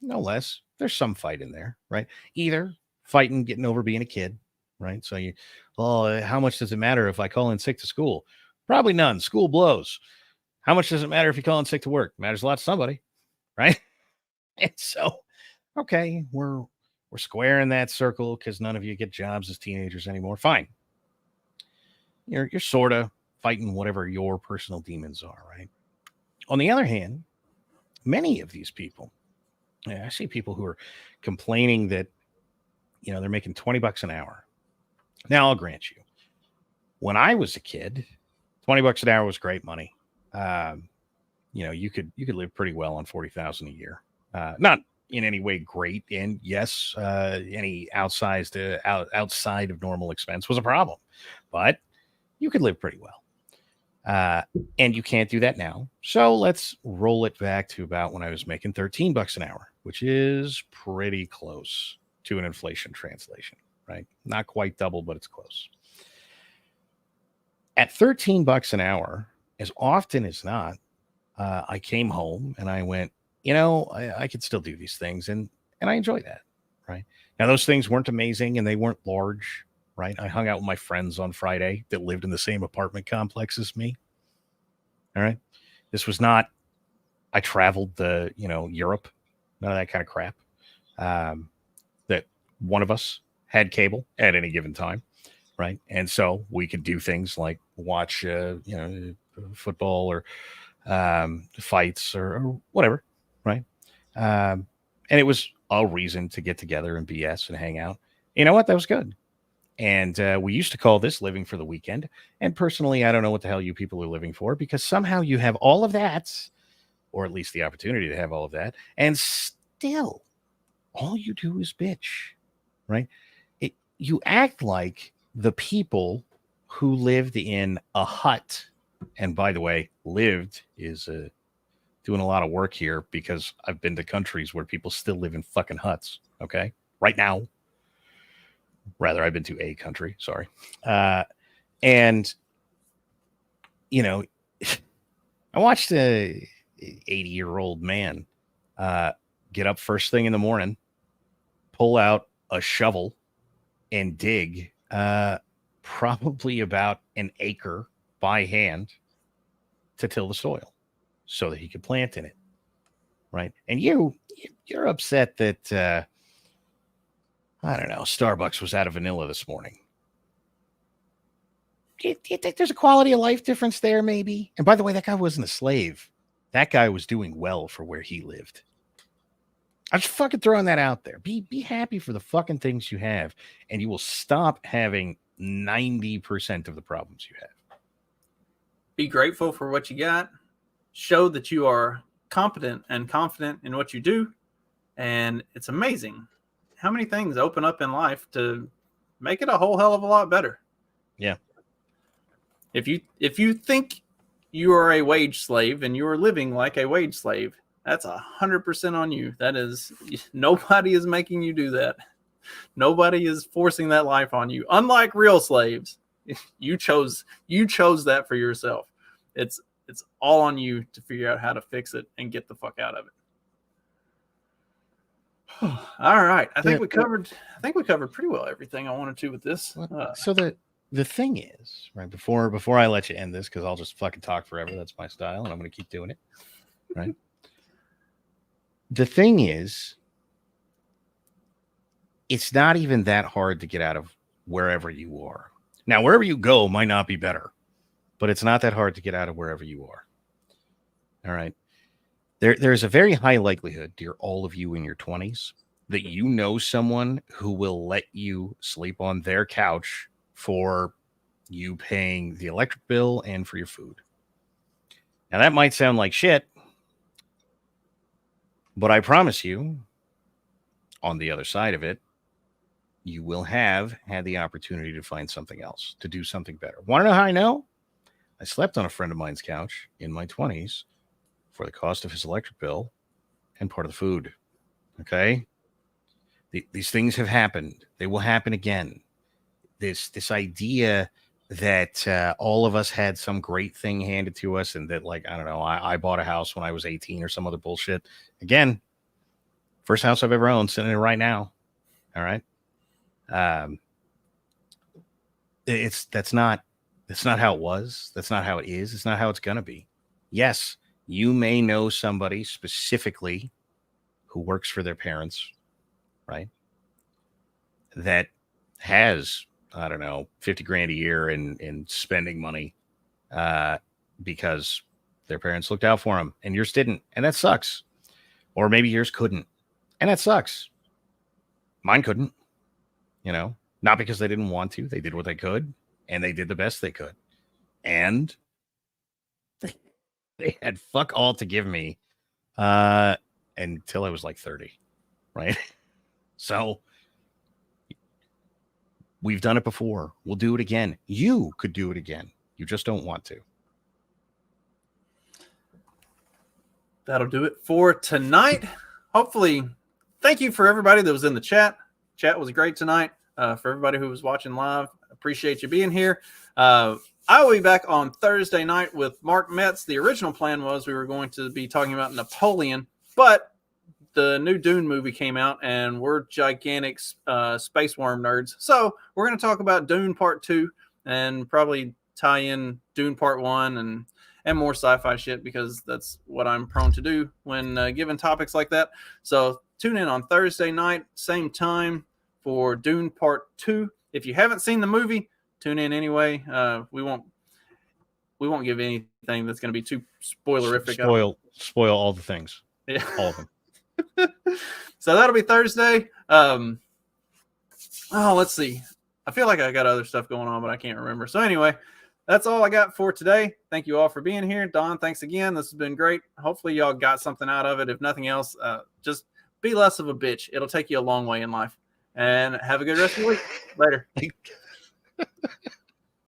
no less, there's some fight in there, right? Either fighting, getting over being a kid, right? So how much does it matter if I call in sick to school? Probably none. School blows. How much does it matter if you call in sick to work? Matters a lot to somebody, right? And so, okay, we're square in that circle because none of you get jobs as teenagers anymore. Fine. You're sort of fighting whatever your personal demons are, right? On the other hand, many of these people, I see people who are complaining that, they're making $20 an hour. Now, I'll grant you, when I was a kid, $20 an hour was great money. You could live pretty well on $40,000 a year. Not in any way great, and yes, any outside of normal expense was a problem, but you could live pretty well. And you can't do that now. So let's roll it back to about when I was making $13 an hour, which is pretty close to an inflation translation, right? Not quite double, but it's close. At $13 an hour, as often as not, I came home and I went, I could still do these things. And I enjoy that, right? Now, those things weren't amazing and they weren't large, right? I hung out with my friends on Friday that lived in the same apartment complex as me. All right. This was not, I traveled Europe, none of that kind of crap. That one of us had cable at any given time, right? And so we could do things like watch, football or fights or whatever, right? And it was a reason to get together and BS and hang out. You know what? That was good. And we used to call this living for the weekend. And personally, I don't know what the hell you people are living for, because somehow you have all of that or at least the opportunity to have all of that, and still all you do is bitch, right? You act like the people who lived in a hut, and by the way, lived is doing a lot of work here because I've been to countries where people still live in fucking huts. Okay, right now, rather, I've been to a country. Sorry, and you know, I watched a 80-year-old man get up first thing in the morning, pull out a shovel, and dig probably about an acre by hand to till the soil so that he could plant in it, right? And you're upset that I don't know, Starbucks was out of vanilla this morning. Do you think there's a quality of life difference there, maybe? And by the way, that guy wasn't a slave. That guy was doing well for where he lived. I'm just fucking throwing that out there. Be happy for the fucking things you have, and you will stop having 90% of the problems you have. Be grateful for what you got. Show that you are competent and confident in what you do. And it's amazing how many things open up in life to make it a whole hell of a lot better. Yeah. If you think you are a wage slave and you are living like a wage slave, that's 100% on you. That is, nobody is making you do that. Nobody is forcing that life on you. Unlike real slaves, you chose that for yourself. It's all on you to figure out how to fix it and get the fuck out of it. All right, I think we covered pretty well everything I wanted to with this. So the thing is, right, before I let you end this, because I'll just fucking talk forever. That's my style, and I'm going to keep doing it. Right. The thing is, it's not even that hard to get out of wherever you are. Now, wherever you go might not be better, but it's not that hard to get out of wherever you are. All right. There's a very high likelihood, dear all of you in your 20s, that you know someone who will let you sleep on their couch for you paying the electric bill and for your food. Now, that might sound like shit, but I promise you, on the other side of it, you will have had the opportunity to find something else, to do something better. Want to know how I know? I slept on a friend of mine's couch in my 20s for the cost of his electric bill and part of the food. Okay? These things have happened. They will happen again. This idea that all of us had some great thing handed to us and that, like, I don't know, I bought a house when I was 18 or some other bullshit. Again, first house I've ever owned, sitting in it right now. All right. That's not how it was. That's not how it is. It's not how it's going to be. Yes, you may know somebody specifically who works for their parents, right? That has, I don't know, 50 grand a year in spending money because their parents looked out for them and yours didn't. And that sucks. Or maybe yours couldn't. And that sucks. Mine couldn't, not because they didn't want to. They did what they could and they did the best they could. And they had fuck all to give me until I was like 30, right? So we've done it before. We'll do it again. You could do it again. You just don't want to. That'll do it for tonight. Hopefully, thank you for everybody that was in the chat. Chat was great tonight. For everybody who was watching live, appreciate you being here. I will be back on Thursday night with Mark Metz. The original plan was we were going to be talking about Napoleon, but the new Dune movie came out, and we're gigantic space worm nerds. So we're going to talk about Dune Part 2 and probably tie in Dune Part 1 and more sci-fi shit, because that's what I'm prone to do when given topics like that. So tune in on Thursday night, same time, for Dune Part 2. If you haven't seen the movie, tune in anyway. We won't give anything that's going to be too spoilerific. Spoil all the things. Yeah. All of them. So that'll be Thursday. Let's see. I feel like I got other stuff going on, but I can't remember. So anyway, that's all I got for today. Thank you all for being here. Don, thanks again. This has been great. Hopefully y'all got something out of it. If nothing else, just be less of a bitch. It'll take you a long way in life. And have a good rest of your week. Later.